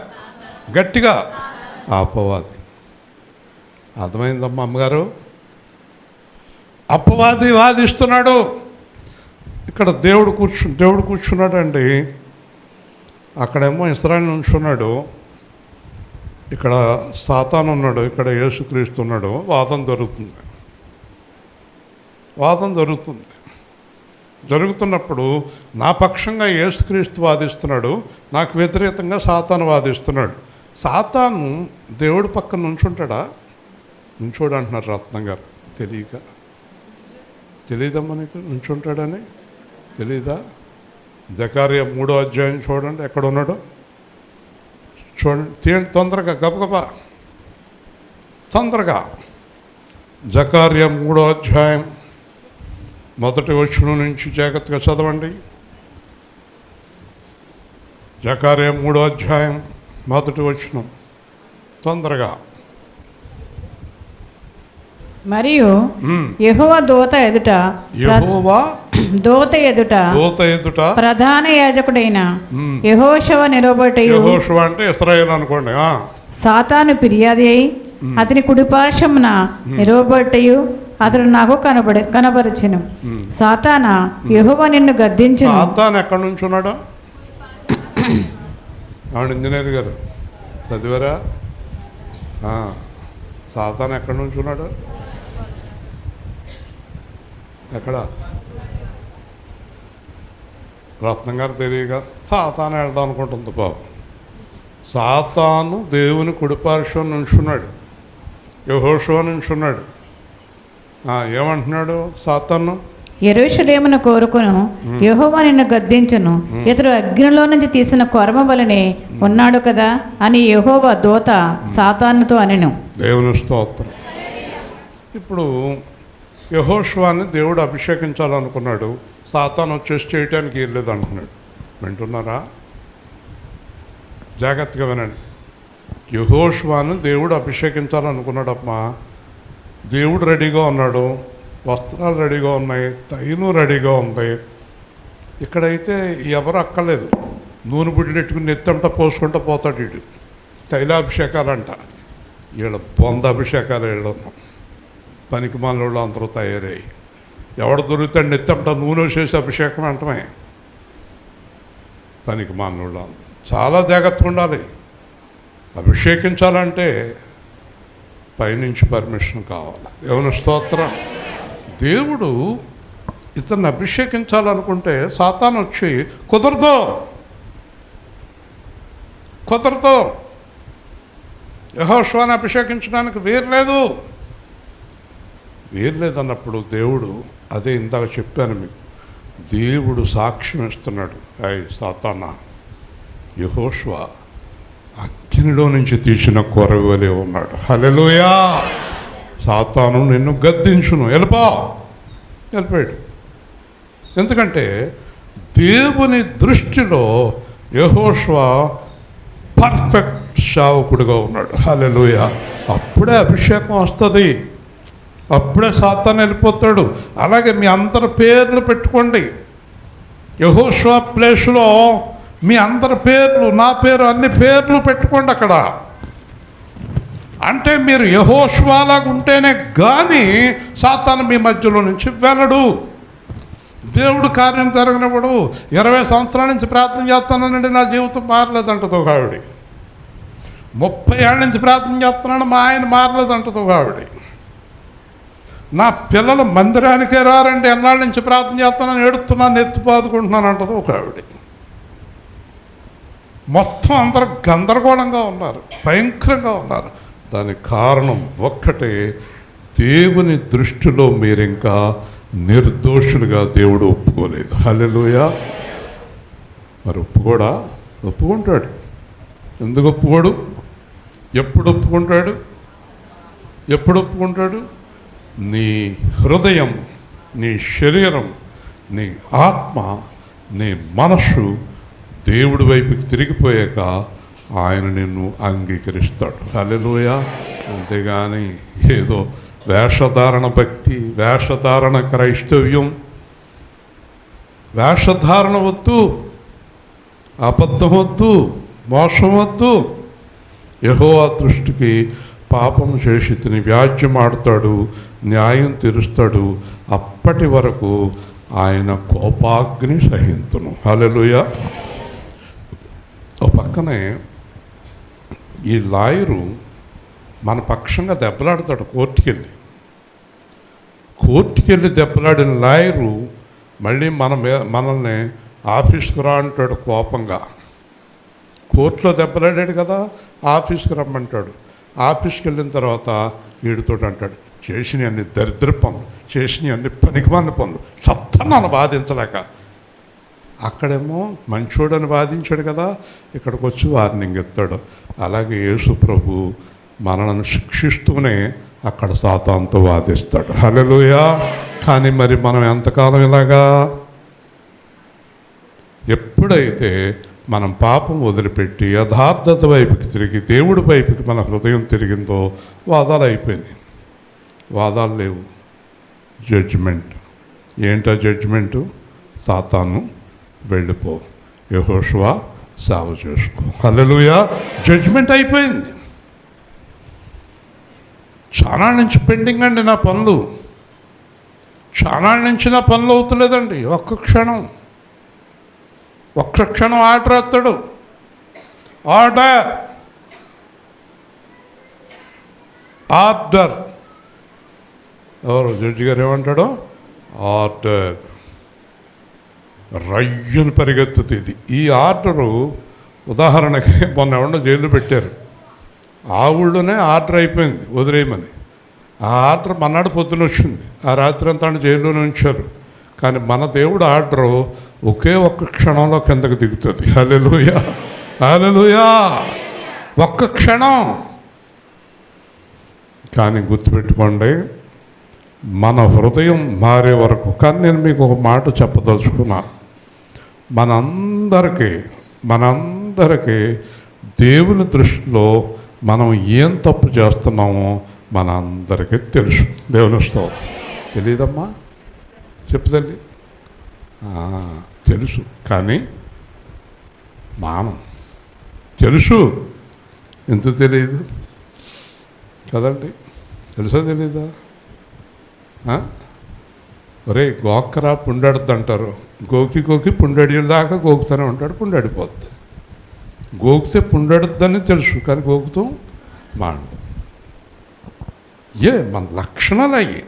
గట్టిగా అపవాది. అర్థమైందమ్మా అమ్మగారు? అపవాది వాదిస్తున్నాడు. ఇక్కడ దేవుడు కూర్చున్నాడండి. అక్కడేమో ఇశ్రాయేలు నుంచున్నాడు, ఇక్కడ సాతాను ఉన్నాడు, ఇక్కడ యేసుక్రీస్తు ఉన్నాడు. వాదన జరుగుతుంది. జరుగుతున్నప్పుడు నా పక్షంగా యేసుక్రీస్తు వాదిస్తున్నాడు, నాకు వ్యతిరేకంగా సాతాను వాదిస్తున్నాడు. సాతాను దేవుడి పక్కన నుంచుంటాడా? నుంచోడు అంటున్నారు రత్నం గారు. తెలియదమ్మా నీకు నుంచుంటాడని? తెలీదా? జకర్యా 3వ అధ్యాయం చూడండి, ఎక్కడ ఉన్నాడో చూడండి. తీయండి తొందరగా, గబగబా తొందరగా. జకర్యా 3వ అధ్యాయం 1వ వచనం నుంచి జాగ్రత్తగా చదవండి. జకర్యా 3వ అధ్యాయం 1వ వచనం తొందరగా. మరియు యెహోవా దూత ఎదుట యెహోవా దూత ఎదుట ప్రధాన యాజకుడైన యెహోషువ నిలబెట్టయు. యెహోషువ అంటే ఇశ్రాయేలు అనుకోండి. సాతాను ఫిర్యాది అయి అతని కుడిపార్శ్వమున నిలవబట్టయు అతడు నాకు కనబరచెను. సాతాన యెహోవా నిన్ను గద్దించును. సాతాను ఎక్కడి నుంచి ఉన్నాడు? ఆవిడ ఇంజనీర్ గారు చదివారా? సాతాను ఎక్కడి నుంచి ఉన్నాడు? ఎక్కడ? రత్నం గారు తెలియక సాతాను వెళ్దాం అనుకుంటుంది పాపం. సాతాను దేవుని కుడిపార్శ్వం నుంచున్నాడు, యెహోషువ నుంచున్నాడు. ఏమంటున్నాడు సాతాను? యెరూషలేమును కోరుకును యెహోవా నిన్ను గద్దించును, ఇతడు అగ్నిలో నుంచి తీసిన కొరమ వలనే ఉన్నాడు కదా అని యెహోవా దూత సాతానుతో అనెను. దేవుని స్తోత్రం. ఇప్పుడు యెహోషువని దేవుడు అభిషేకించాలనుకున్నాడు, సాతాను వచ్చేసి చేయటానికి వెళ్ళలేదు అంటున్నాడు. వింటున్నారా? జాగ్రత్తగా వినండి. యెహోషువని దేవుడు అభిషేకించాలనుకున్నాడమ్మా. దేవుడు రెడీగా ఉన్నాడు, వస్త్రాలు రెడీగా ఉన్నాయి, తైలం రెడీగా ఉంది. ఇక్కడైతే ఎవరు అక్కర్లేదు, నూనె బుడ్డలు ఎట్టుకుని నెత్తంట పోసుకుంటూ పోతాడు వీడు. తైలాభిషేకాలంట, వీళ్ళ బొంద అభిషేకాలు వీళ్ళు పనికి మాలోళ్ళు అందరూ తయారయ్యి. ఎవడు దొరుకుతాడు నెత్తంట నూనె వేసేసి అభిషేకం అంటమే. పనికి మాలోళ్ళు అందరూ చాలా జాగ్రత్తగా ఉండాలి. అభిషేకించాలంటే పైనుంచి పర్మిషన్ కావాలి. దేవుని స్తోత్రం. దేవుడు ఇతన్ని అభిషేకించాలనుకుంటే సాతాను వచ్చి కుదరదు యెహోషువని అభిషేకించడానికి వీర్లేదు అన్నప్పుడు దేవుడు, అదే ఇందాక చెప్పాను మీకు, దేవుడు సాక్ష్యం ఇస్తున్నాడు. సాతానా, యెహోషువ అగ్నిలో నుంచి తీసిన కొరవలే ఉన్నాడు. హల్లెలూయా. సాతాను నిన్ను గద్దించును, వెళ్ళిపోయాడు. ఎందుకంటే దేవుని దృష్టిలో యెహోషువ పర్ఫెక్ట్ సేవకుడుగా ఉన్నాడు. హల్లెలూయా. అప్పుడే అభిషేకం వస్తుంది, అప్పుడే సాతాను వెళ్ళిపోతాడు. అలాగే మీ అందరి పేర్లు పెట్టుకోండి. యెహోషువ ప్లేస్లో మీ అందరి పేర్లు, నా పేరు, అన్ని పేర్లు పెట్టుకోండి అక్కడ. అంటే మీరు యెహోషువలాగా ఉంటేనే కానీ సాతాను మీ మధ్యలో నుంచి వెళ్ళడు. దేవుడు కార్యం జరగనివ్వడు. 20 సంవత్సరాల నుంచి ప్రార్థన చేస్తానండి, నా జీవితం మారలేదంటది ఒక ఆవిడ. 30 ఏళ్ళ నుంచి ప్రార్థన చేస్తున్నాను, మా ఆయన మారలేదంటది ఒక ఆవిడ. నా పిల్లలు మందిరానికే రారండి, ఎన్నాళ్ళ నుంచి ప్రార్థన చేస్తున్నాను, ఏడుస్తున్నాను, ఎత్తిపాదుకుంటున్నాను అంటది ఒక ఆవిడ. మొత్తం అందరూ గందరగోళంగా ఉన్నారు, భయంకరంగా ఉన్నారు. దానికి కారణం ఒక్కటే, దేవుని దృష్టిలో మీరింకా నిర్దోషులుగా దేవుడు ఒప్పుకోలేదు. హల్లెలూయా. మరి ఒప్పుకుంటాడు. ఎందుకు ఒప్పుకోడు? ఎప్పుడు ఒప్పుకుంటాడు? నీ హృదయం, నీ శరీరం, నీ ఆత్మ, నీ మనస్సు దేవుడి వైపుకి తిరిగిపోయాక ఆయన నిన్ను అంగీకరిస్తాడు. హల్లెలూయా. అంతేగాని ఏదో వేషధారణ భక్తి, వేషధారణ క్రైస్తవ్యం, వేషధారణ వద్దు, అబద్ధం వద్దు, మోసం వద్దు. యెహోవా దృష్టికి పాపం చేసి తిని వ్యాజ్యం ఆడతాడు, న్యాయం తీరుస్తాడు. అప్పటి వరకు ఆయన కోపాగ్ని సహింతును. హల్లెలూయా. ఓ పక్కనే ఈ లాయరు మన పక్షంగా దెబ్బలాడతాడు. కోర్టుకెళ్ళి దెబ్బలాడిన లాయరు మళ్ళీ మనల్ని ఆఫీస్కి రా అంటాడు కోపంగా. కోర్టులో దెబ్బలాడాడు కదా, ఆఫీస్కి రమ్మంటాడు. ఆఫీస్కి వెళ్ళిన తర్వాత వీడితో అంటాడు, చేసిన అన్ని దరిద్ర పనులు, చేసిన అన్ని పనికిమాలిన పనులు, నన్ను బాధించలేక. అక్కడేమో మంచోడని బాధించాడు కదా, ఇక్కడికి వచ్చి వార్నింగ్ ఇస్తాడు. అలాగే యేసు ప్రభు మనల్ని శిక్షిస్తూనే అక్కడ సాతానుతో వాదిస్తాడు. హల్లెలూయా. కానీ మరి మనం ఎంతకాలం ఇలాగా? ఎప్పుడైతే మనం పాపం వదిలిపెట్టి యథార్థత వైపుకి తిరిగి దేవుడి వైపుకి మన హృదయం తిరిగిందో వాదాలు అయిపోయినాయి. వాదాలు లేవు, జడ్జిమెంట్. ఏంటా జడ్జిమెంటు? సాతాను వెళ్ళిపో, యెహోషువ సేవ చేసుకో. హల్లెలూయా. జడ్జిమెంట్ అయిపోయింది. చాలా నుంచి పెండింగ్ అండి నా పనులు, చాలా నుంచి నా పనులు అవుతలేదండి. ఒక్క క్షణం ఆర్డర్ ఎత్తాడు. ఆర్డర్ ఎవరు జడ్జి గారు ఏమంటాడు? ఆర్డర్. రయ్యను పరిగెత్తుతుంది. ఈ ఆర్డరు ఉదాహరణకి మొన్న ఎవరో జైలు పెట్టారు, ఆ ఊళ్ళోనే ఆర్డర్ అయిపోయింది వదిలేయమని. ఆ ఆర్డర్ మన్నాడు పొద్దున వచ్చింది, ఆ రాత్రి అంతా జైల్లోనే ఉంచారు. కానీ మన దేవుడు ఆర్డరు ఒకే ఒక్క క్షణంలో కిందకు దిగుతుంది. హల్లెలూయా, హల్లెలూయా. ఒక్క క్షణం. కానీ గుర్తుపెట్టుకోండి, మన హృదయం మారే వరకు. కానీ నేను మీకు ఒక మాట చెప్పదలుచుకున్నా. మనందరికీ దేవుని దృష్టిలో మనం ఏం తప్పు చేస్తున్నామో మనందరికీ తెలుసు. దేవుని స్తోత్రం. తెలియదమ్మా? చెప్పు తల్లి. తెలుసు, కానీ మానం. తెలుసు, ఎందుకు తెలియదు కదండి? తెలుసా తెలీదా? ఒరే గోక్కరా పుండెడద్దు అంటారు. గోకి పుండెడిల దాకా గోకుతూనే ఉంటాడు, పుండెడిపోద్ది. గోకితే పుండెడద్దని తెలుసు, కానీ గోకుతూ మాండు. మన లక్షణాలు అయ్యి,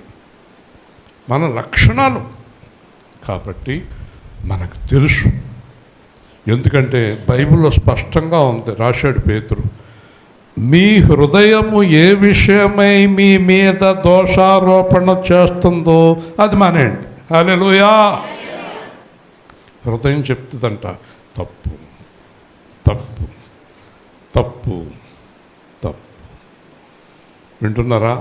మన లక్షణాలు. కాబట్టి మనకు తెలుసు. ఎందుకంటే బైబిల్లో స్పష్టంగా ఉంది, రాశాడు పేతురు, మీ హృదయము ఏ విషయమై మీ మీద దోషారోపణ చేస్తుందో అది మానేయండి. హల్లెలూయా. హృదయం చెప్తుందంట తప్పు తప్పు తప్పు తప్పు. వింటున్నారా?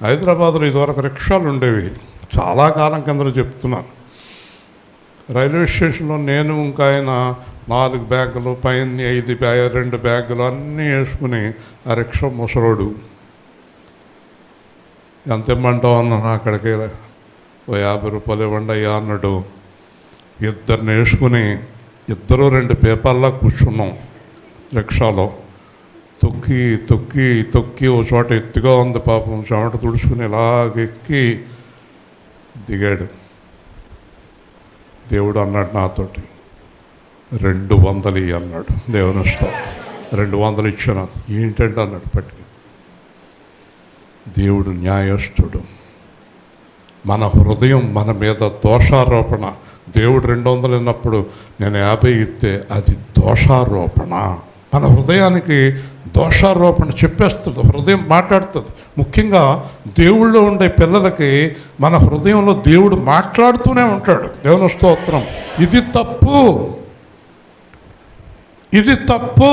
హైదరాబాద్లో ఇదివరకు రిక్షాలు ఉండేవి, చాలా కాలం కింద చెప్తున్నాను. రైల్వే స్టేషన్లో నేను ఇంకా ఆయన 4 బ్యాగులు పైన 2 బ్యాగులు అన్నీ వేసుకుని ఆ రిక్షా ముసలోడు ఎంత ఇమ్మంటావు అన్నాను. అక్కడికి ఓ 50 రూపాయలు ఇవ్వండి అయ్యా అన్నాడు. ఇద్దరిని వేసుకుని ఇద్దరు 2 పేపర్లా కూర్చున్నాం రిక్షాలో. తొక్కి ఓ చోట ఎత్తుగా ఉంది, పాపం చెమట తుడుచుకుని ఇలాగెక్కి దిగాడు. దేవుడు అన్నాడు నాతోటి, 200 అన్నాడు. దేవుని స్తోత్రం. 200 ఇచ్చాను. ఏంటంటే అన్నాడు పట్టుకు. దేవుడు న్యాయస్థుడు. మన హృదయం మన మీద దోషారోపణ. దేవుడు 200 అన్నప్పుడు నేను 50 ఇస్తే అది దోషారోపణ. మన హృదయానికి దోషారోపణ చెప్పేస్తుంది, హృదయం మాట్లాడుతుంది. ముఖ్యంగా దేవుళ్ళో ఉండే పిల్లలకి మన హృదయంలో దేవుడు మాట్లాడుతూనే ఉంటాడు. దేవుని స్తోత్రం. ఇది తప్పు, ఇది తప్పు,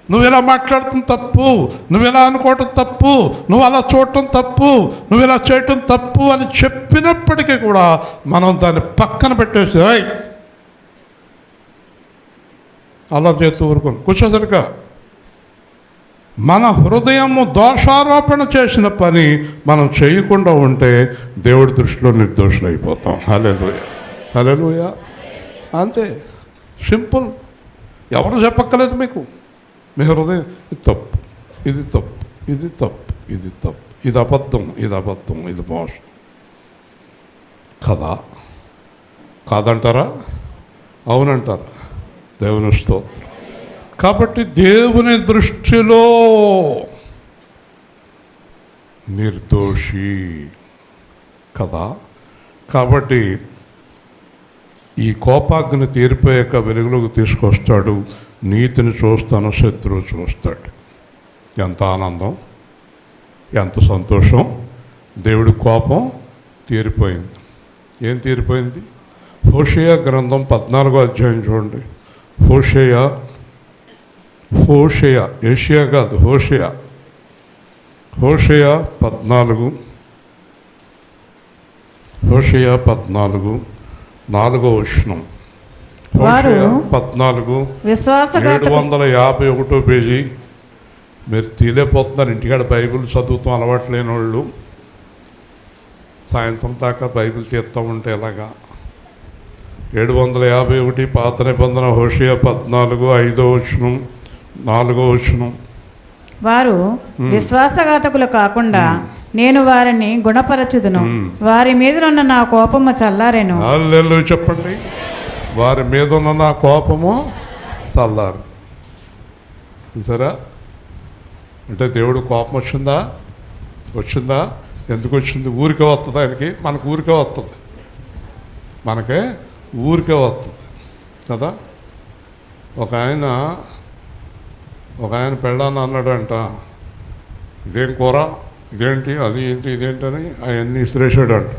నువ్వు ఇలా మాట్లాడటం తప్పు, నువ్వు ఇలా అనుకోవటం తప్పు, నువ్వు అలా చూడటం తప్పు, నువ్వు ఇలా చేయటం తప్పు అని చెప్పినప్పటికీ కూడా మనం దాన్ని పక్కన పెట్టేసి అలా చేస్తూ ఊరుకోను కూర్చోసరిగా. మన హృదయము దోషారోపణ చేసిన పని మనం చేయకుండా ఉంటే దేవుడి దృష్టిలో నిర్దోషులు అయిపోతాం. హల్లెలూయా, హల్లెలూయా. అంతే, సింపుల్. ఎవరు చెప్పక్కలేదు మీకు. మీ హృదయం ఇది తప్పు, ఇది తప్పు, ఇది తప్పు, ఇది తప్పు, ఇది అబద్ధం, ఇది అబద్ధం, ఇది మోసం కదా. కాదంటారా? అవునంటారా? దేవుని స్తోత్రం. కాబట్టి దేవుని దృష్టిలో నిర్దోషి కదా. కాబట్టి ఈ కోపాగ్ని తీరిపోయాక వెలుగులోకి తీసుకొస్తాడు. నీతిని చూస్తాను, శత్రువు చూస్తాడు. ఎంత ఆనందం, ఎంత సంతోషం. దేవుడి కోపం తీరిపోయింది. ఏం తీరిపోయింది? హోషేయ గ్రంథం 14వ అధ్యాయం చూడండి. హోషేయ, ఏషియా కాదు, హోషేయ 14, హోషేయ 14 4వ వచనం. హోషేయ 14 751 పేజీ. మీరు తీలేకపోతున్నారు. ఇంటికాడ బైబిల్ చదువుతాం అలవాటు లేని వాళ్ళు సాయంత్రం దాకా బైబిల్ తీస్తూ ఉంటే ఎలాగా? 751 పాత నిబంధన హోషేయ 14:5 4 వారు విశ్వాసఘాతకులు కాకుండా నేను వారిని గుణపరచుదును, వారి మీద ఉన్న నా కోపము చల్లారెను. హల్లెలూయా చెప్పండి. వారి మీద ఉన్న నా కోపము చల్లారు. చూసారా? అంటే దేవుడు కోపం వచ్చిందా? ఎందుకు వచ్చింది? ఊరికే వస్తుంది ఆయనకి. మనకు ఊరికే వస్తుంది, మనకే ఊరికే వస్తుంది కదా. ఒక ఆయన పెళ్ళాన్ని అన్నాడంట, ఇదేం కూర, ఇదేంటి, అది ఏంటి, ఇదేంటని అవన్నీ ఇసిరేసాడంట.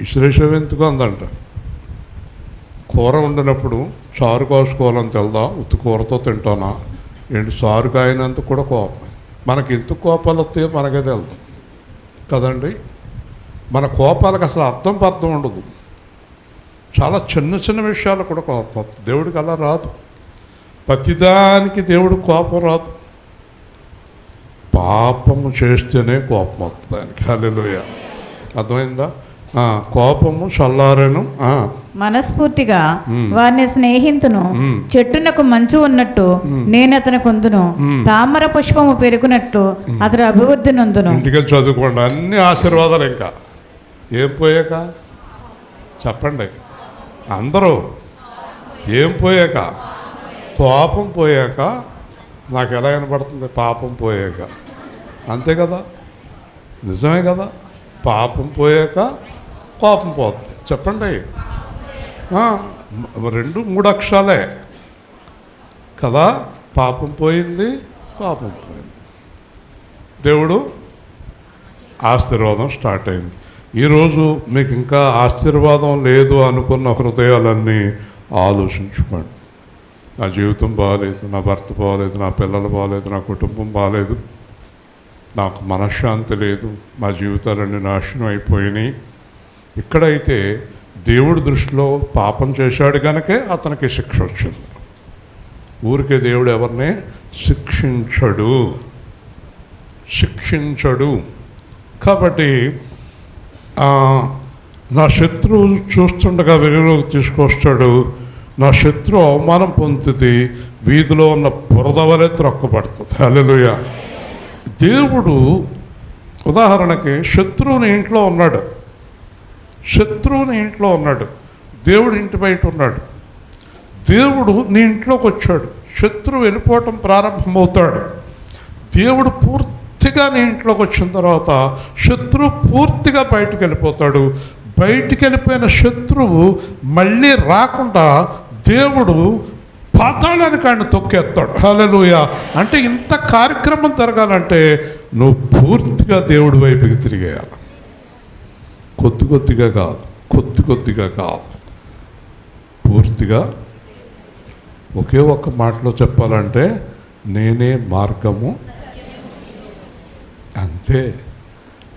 ఇసిరేసావు ఎందుకు అందంట. కూర వండినప్పుడు చారు కోసుకోవాలని తెలదా, ఉత్తి కూరతో తింటానా ఏంటి? చారు కాయనందుకు కూడా కోపం. మనకి ఎందుకు కోపాలు వస్తాయో మనకే తెలుదు కదండి. మన కోపాలకు అసలు అర్థం ఉండదు. చాలా చిన్న చిన్న విషయాలు కూడా కోపం వస్తుంది. దేవుడికి అలా రాదు. ప్రతిదానికి దేవుడు కోపం రాదు. పాపము చేస్తేనే కోపం వస్తుంది ఆయనకి. హల్లెలూయా. అర్థమైందా? కోపము చల్లారెను. మనస్ఫూర్తిగా వారిని స్నేహితును, చెట్టునకు మంచు ఉన్నట్టు నేను అతని కొందును, తామర పుష్పము పెరుగునట్టు అతడు అభివృద్ధి నొందును. ఇంటికి చదువుకోండి, అన్ని ఆశీర్వాదాలు. ఇంకా ఏం పోయాక చెప్పండి అందరూ? ఏం పోయాక? కోపం పోయాక. నాకు ఎలా వినపడుతుంది? పాపం పోయాక. అంతే కదా, నిజమే కదా. పాపం పోయాక కోపం పోతుంది. చెప్పండి. 2-3 అక్షరాలే కదా. పాపం పోయింది, కోపం పోయింది. దేవుడు ఆశీర్వాదం స్టార్ట్ అయింది. ఈరోజు మీకు ఇంకా ఆశీర్వాదం లేదు అనుకున్న హృదయాలన్నీ ఆలోచించుకోండి. నా జీవితం బాగాలేదు, నా భర్త బాగాలేదు, నా పిల్లలు బాగాలేదు, నా కుటుంబం బాగాలేదు, నాకు మనశ్శాంతి లేదు, మా జీవితాలన్నీ నాశనం అయిపోయినాయి. ఇక్కడైతే దేవుడి దృష్టిలో పాపం చేశాడు కనుకే అతనికి శిక్ష వచ్చింది. ఊరికే దేవుడు ఎవరిని శిక్షించడు. కాబట్టి నా శత్రువు చూస్తుండగా వెలుగులోకి తీసుకొస్తాడు. నా శత్రువు అవమానం పొందుతుంది, వీధిలో ఉన్న బురద వలె త్రొక్కబడుతుంది. హల్లెలూయా. దేవుడు ఉదాహరణకి శత్రువుని ఇంట్లో ఉన్నాడు, దేవుడు ఇంటి బయట ఉన్నాడు. దేవుడు నీ ఇంట్లోకి వచ్చాడు, శత్రువు వెళ్ళిపోవటం ప్రారంభమవుతాడు. దేవుడు పూర్తిగా నీ ఇంట్లోకి వచ్చిన తర్వాత శత్రువు పూర్తిగా బయటికి వెళ్ళిపోతాడు. బయటికి వెళ్ళిపోయిన శత్రువు మళ్ళీ రాకుండా దేవుడు పాతాళానికి ఆయన తొక్కేస్తాడు. హల్లెలూయా. అంటే ఇంత కార్యక్రమం జరగాలంటే నువ్వు పూర్తిగా దేవుడి వైపుకి తిరిగేయాలి. కొద్దిగా కాదు, పూర్తిగా. ఒకే ఒక్క మాటలో చెప్పాలంటే నేనే మార్గము. అంతే.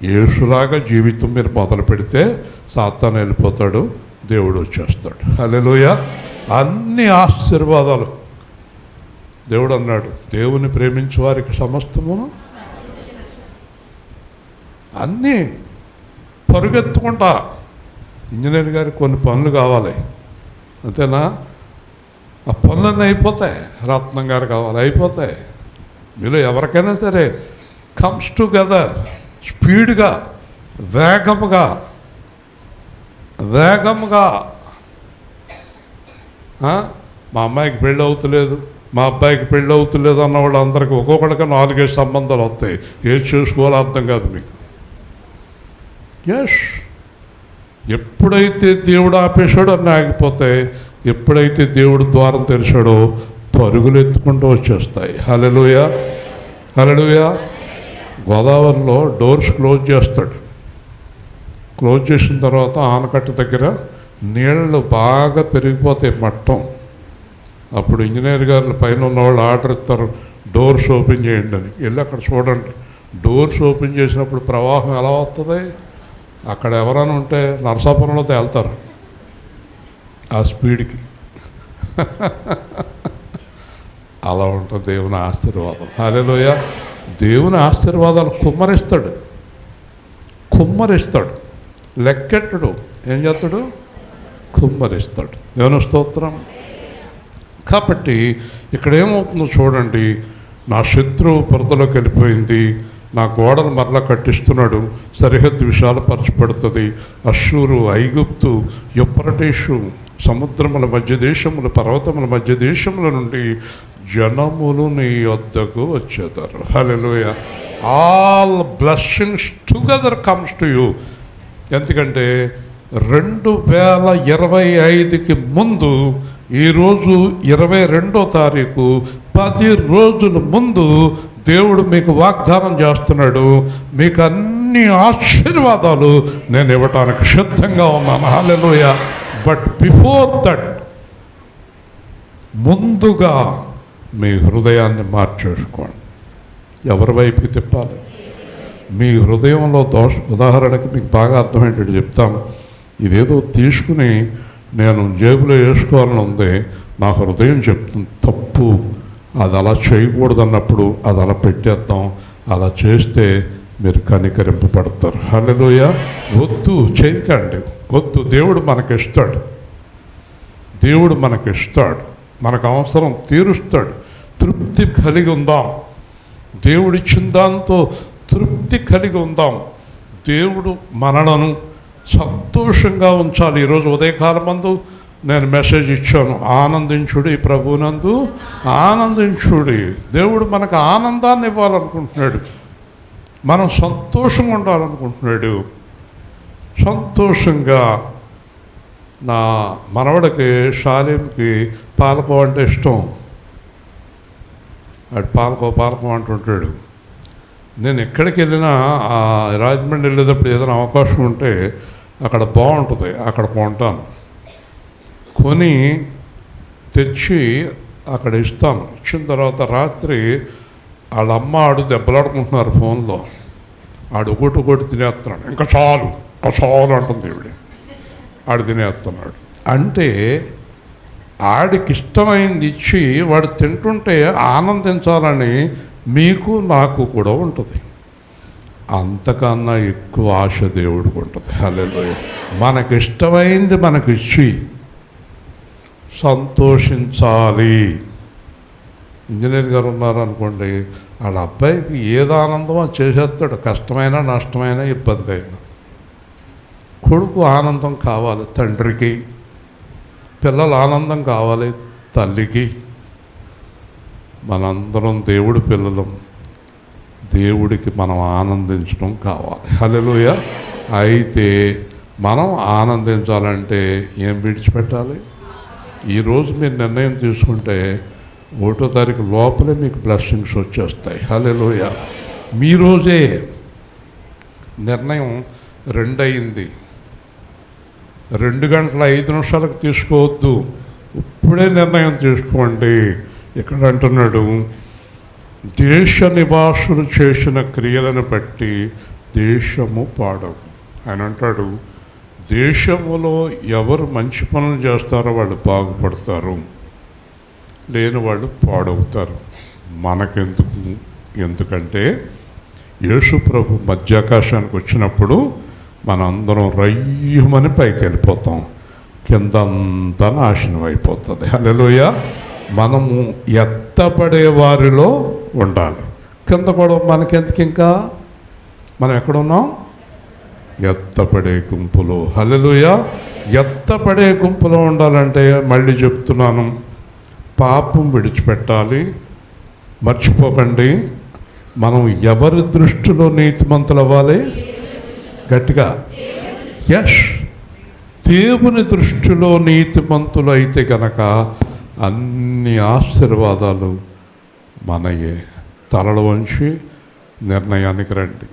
యేసులాగా జీవితం మీరు మొదలు పెడితే సాతాను వెళ్ళిపోతాడు, దేవుడు వచ్చేస్తాడు. హల్లెలూయా. అన్ని ఆశీర్వాదాలు. దేవుడు అన్నాడు, దేవుని ప్రేమించే వారికి సమస్తమును అన్నీ పరుగెత్తుకుంటా. ఇంజనీర్ గారికి కొన్ని పనులు కావాలి, అంతేనా? ఆ పనులన్నీ అయిపోతాయి. రత్నం గారు కావాలి, అయిపోతాయి. మీలో ఎవరికైనా సరే కమ్స్ టుగెదర్ స్పీడ్గా, వేగముగా. మా అమ్మాయికి పెళ్ళి అవుతలేదు, మా అబ్బాయికి పెళ్ళి అవుతలేదు అన్న వాళ్ళు అందరికీ ఒక్కొక్కడికి 4-5 సంబంధాలు వస్తాయి. ఏది చేసుకోవాలో అర్థం కాదు మీకు. ఎప్పుడైతే దేవుడు ఆపేశాడో అన్నీ ఆగిపోతాయి. ఎప్పుడైతే దేవుడు ద్వారం తెరిచాడో పరుగులు ఎత్తుకుంటూ వచ్చేస్తాయి. హల్లెలూయా. గోదావరిలో డోర్స్ క్లోజ్ చేస్తాడు. క్లోజ్ చేసిన తర్వాత ఆనకట్ట దగ్గర నీళ్ళు బాగా పెరిగిపోతాయి, మట్టం. అప్పుడు ఇంజనీర్ గారు పైన ఉన్న వాళ్ళు ఆర్డర్ ఇస్తారు, డోర్స్ ఓపెన్ చేయండి అని. వెళ్ళి అక్కడ చూడండి. డోర్స్ ఓపెన్ చేసినప్పుడు ప్రవాహం ఎలా వస్తుంది? అక్కడ ఎవరైనా ఉంటే నరసాపురంలో తేలుతారు ఆ స్పీడ్కి. అలా ఉంటుంది దేవుని ఆశీర్వాదం. హల్లెలూయా. దేవుని ఆశీర్వాదాలు కుమ్మరిస్తాడు, లెక్కెట్టడు. ఏం చేస్తాడు? కుమ్మరిస్తాడు. దేవుని స్తోత్రం. కాబట్టి ఇక్కడ ఏమవుతుందో చూడండి, నా శత్రువు పొరతలోకి వెళ్ళిపోయింది, నా గోడలు మరలా కట్టిస్తున్నాడు, సరిహద్దు విషయాలు పరచబడుతుంది. అష్షూరు, ఐగుప్తు, యూఫ్రటీసు సముద్రముల మధ్య దేశములు, పర్వతముల మధ్య దేశముల నుండి జనములు నీ వద్దకు వచ్చేదారు. Hallelujah. All blessings together comes to you. ఎందుకంటే 2025కి ముందు, ఈరోజు 22వ తారీఖు, 10 రోజుల ముందు దేవుడు మీకు వాగ్దానం చేస్తున్నాడు, మీకు అన్ని ఆశీర్వాదాలు నేను ఇవ్వటానికి సిద్ధంగా ఉన్నాను. హల్లెలూయా. బట్ బిఫోర్ దట్, ముందుగా మీ హృదయాన్ని మార్చేసుకోండి. ఎవరి వైపుకి తిప్పాలి? మీ హృదయంలో ఉదాహరణకి మీకు బాగా అర్థమయ్యేటట్టు చెప్తాను. ఇదేదో తీసుకుని నేను జేబులో వేసుకోవాలని ఉంది, నా హృదయం చెప్తుంది తప్పు, అది అలా చేయకూడదు అన్నప్పుడు అది అలా పెట్టేద్దాం. అలా చేస్తే మీరు కనికరింపబడతారు. హల్లెలూయా. వద్దు, చేయకండి, వద్దు. దేవుడు మనకిస్తాడు, మనకు అవసరం తీరుస్తాడు. తృప్తి కలిగి ఉందాం, దేవుడిచ్చిన దాంతో తృప్తి కలిగి ఉందాం. దేవుడు మనలను సంతోషంగా ఉంచాలి. ఈరోజు ఉదయకాలం మందు నేను మెసేజ్ ఇచ్చాను, ఆనందించుడి ప్రభునందు ఆనందించుడి. దేవుడు మనకు ఆనందాన్ని ఇవ్వాలనుకుంటున్నాడు, మనం సంతోషంగా ఉండాలనుకుంటున్నాడు. సంతోషంగా, నా మనవడికి షాలేంకి పాలకో అంటే ఇష్టం. వాడు పాలకో అంటుంటాడు. నేను ఎక్కడికి వెళ్ళినా, రాజమండ్రి వెళ్ళేటప్పుడు ఏదైనా అవకాశం ఉంటే అక్కడ బాగుంటుంది, అక్కడ కొంటాను. కొని తెచ్చి అక్కడ ఇస్తాను. ఇచ్చిన తర్వాత రాత్రి వాళ్ళ అమ్మ ఆడు దెబ్బలాడుకుంటున్నారు ఫోన్లో. ఆడు ఒకటి తినేస్తున్నాడు. ఇంకా చాలు అంటుంది ఈవిడ. ఆడు తినేస్తున్నాడు. అంటే ఆడికి ఇష్టమైంది ఇచ్చి వాడు తింటుంటే ఆనందించాలని మీకు నాకు కూడా ఉంటుంది. అంతకన్నా ఎక్కువ ఆశ దేవుడికి ఉంటుంది. హల్లెలూయా. మనకిష్టమైంది మనకిచ్చి సంతోషించాలి. ఇంజనీర్ గారు ఉన్నారనుకోండి, వాళ్ళ అబ్బాయికి ఏది ఆనందమో చేసేస్తాడు, కష్టమైనా నష్టమైనా ఇబ్బంది అయినా. కొడుకు ఆనందం కావాలి తండ్రికి, పిల్లల ఆనందం కావాలి తల్లికి. మనందరం దేవుడి పిల్లలం, దేవుడికి మనం ఆనందించడం కావాలి. హల్లెలూయా. అయితే మనం ఆనందించాలంటే ఏం విడిచిపెట్టాలి? ఈరోజు మీరు నిర్ణయం తీసుకుంటే 1వ తారీఖు లోపలే మీకు బ్లెస్సింగ్స్ వచ్చేస్తాయి. హల్లెలూయా. మీ రోజే నిర్ణయం 2 అయింది, 2:05 తీసుకోవద్దు, ఇప్పుడే నిర్ణయం తీసుకోండి. ఇక్కడ అంటున్నాడు, దేశ నివాసులు చేసిన క్రియలను బట్టి దేశము పాడవు. ఆయన అంటాడు, దేశములో ఎవరు మంచి పనులు చేస్తారో వాళ్ళు బాగుపడతారు, లేని వాళ్ళు పాడవుతారు. మనకెందుకు? ఎందుకంటే యేసు ప్రభు మధ్యాకాశానికి వచ్చినప్పుడు మనందరం రయ్యమని పైకి వెళ్ళిపోతాం, కిందంతా నాశనం అయిపోతుంది. హల్లెలూయా. మనము ఎత్తబడే వారిలో ఉండాలి. కింద కూడా మనకెందుకు? ఇంకా మనం ఎక్కడున్నాం? ఎత్తపడే గుంపులో. హల్లెలూయా. ఎత్తపడే గుంపులో ఉండాలంటే మళ్ళీ చెప్తున్నాను, పాపం విడిచిపెట్టాలి. మర్చిపోకండి, మనం ఎవరి దృష్టిలో నీతిమంతులు అవ్వాలి? గట్టిగా, యష్, దేవుని దృష్టిలో నీతిమంతులు అయితే కనుక అన్ని ఆశీర్వాదాలు మనయే. తలలు వంచి నిర్ణయానికి రండి.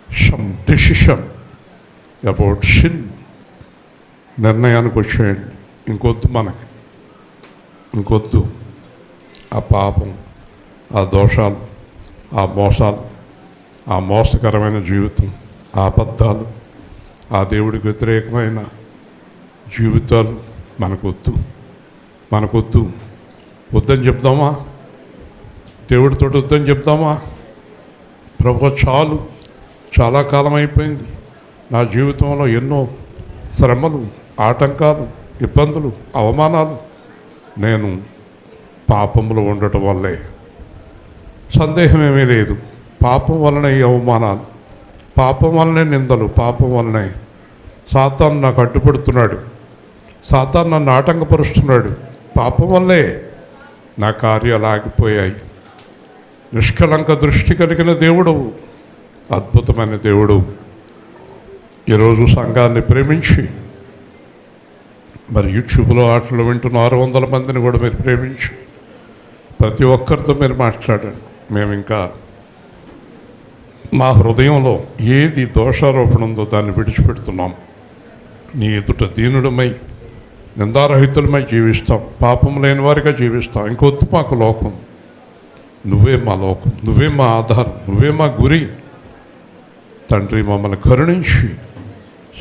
సమ్ డెసిషన్ అబౌట్ సిన్, నిర్ణయానికి వచ్చేయండి. ఇంకొద్దు మనకి, ఇంకొద్దు ఆ పాపం, ఆ దోషాలు, ఆ మోసాలు, ఆ మోసకరమైన జీవితం, ఆ అబద్ధాలు, ఆ దేవుడికి వ్యతిరేకమైన జీవితాలు మనకొద్దు. వద్దని చెప్దామా? దేవుడితో వద్దని చెప్దామా? ప్రభు చాలు, చాలా కాలం అయిపోయింది, నా జీవితంలో ఎన్నో శ్రమలు, ఆటంకాలు, ఇబ్బందులు, అవమానాలు నేను పాపంలో ఉండటం వల్లే, సందేహమేమీ లేదు. పాపం వలన ఈ అవమానాలు, పాపం వలనే నిందలు, పాపం వలనే సాతాను నాకు అడ్డుపడుతున్నాడు, సాతాను నన్ను ఆటంకపరుస్తున్నాడు. పాపం వల్లే నా కార్యాలు ఆగిపోయాయి. నిష్కలంక దృష్టి కలిగిన దేవుడు, అద్భుతమైన దేవుడు, ఈరోజు సంఘాన్ని ప్రేమించి, మరి యూట్యూబ్లో ఆటలు వింటున్న 600 మందిని కూడా మీరు ప్రేమించి ప్రతి ఒక్కరితో మీరు మాట్లాడండి. మేము ఇంకా మా హృదయంలో ఏది దోషారోపణ ఉందో దాన్ని విడిచిపెడుతున్నాం. నీ ఎదుట దీనుడమై నిందారహితులమై జీవిస్తాం, పాపం లేని వారిగా జీవిస్తాం. ఇంకొద్దు మాకు లోకం, నువ్వే మా లోకం, నువ్వే మా ఆధారం, నువ్వే మా గురి. తండ్రి, మమ్మల్ని కరుణించి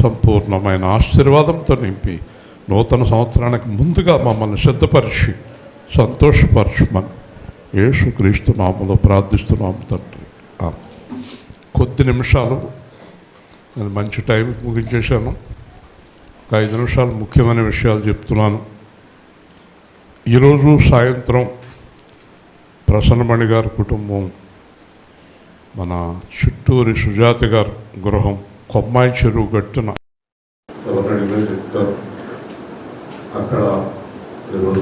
సంపూర్ణమైన ఆశీర్వాదంతో నింపి నూతన సంవత్సరానికి ముందుగా మమ్మల్ని సిద్ధపరిచి సంతోషపరచమని యేసుక్రీస్తు నామములో ప్రార్థిస్తున్నాము తండ్రి. కొద్ది నిమిషాలు, నేను మంచి టైంకి ముగించేశాను. ఒక 5 నిమిషాలు ముఖ్యమైన విషయాలు చెప్తున్నాను. ఈరోజు సాయంత్రం ప్రసన్నమణి గారి కుటుంబం మన చిట్టూరి సుజాత గారి గృహం కొమ్మాయి చెరువు గట్టున చెప్తారు. అక్కడ ఈరోజు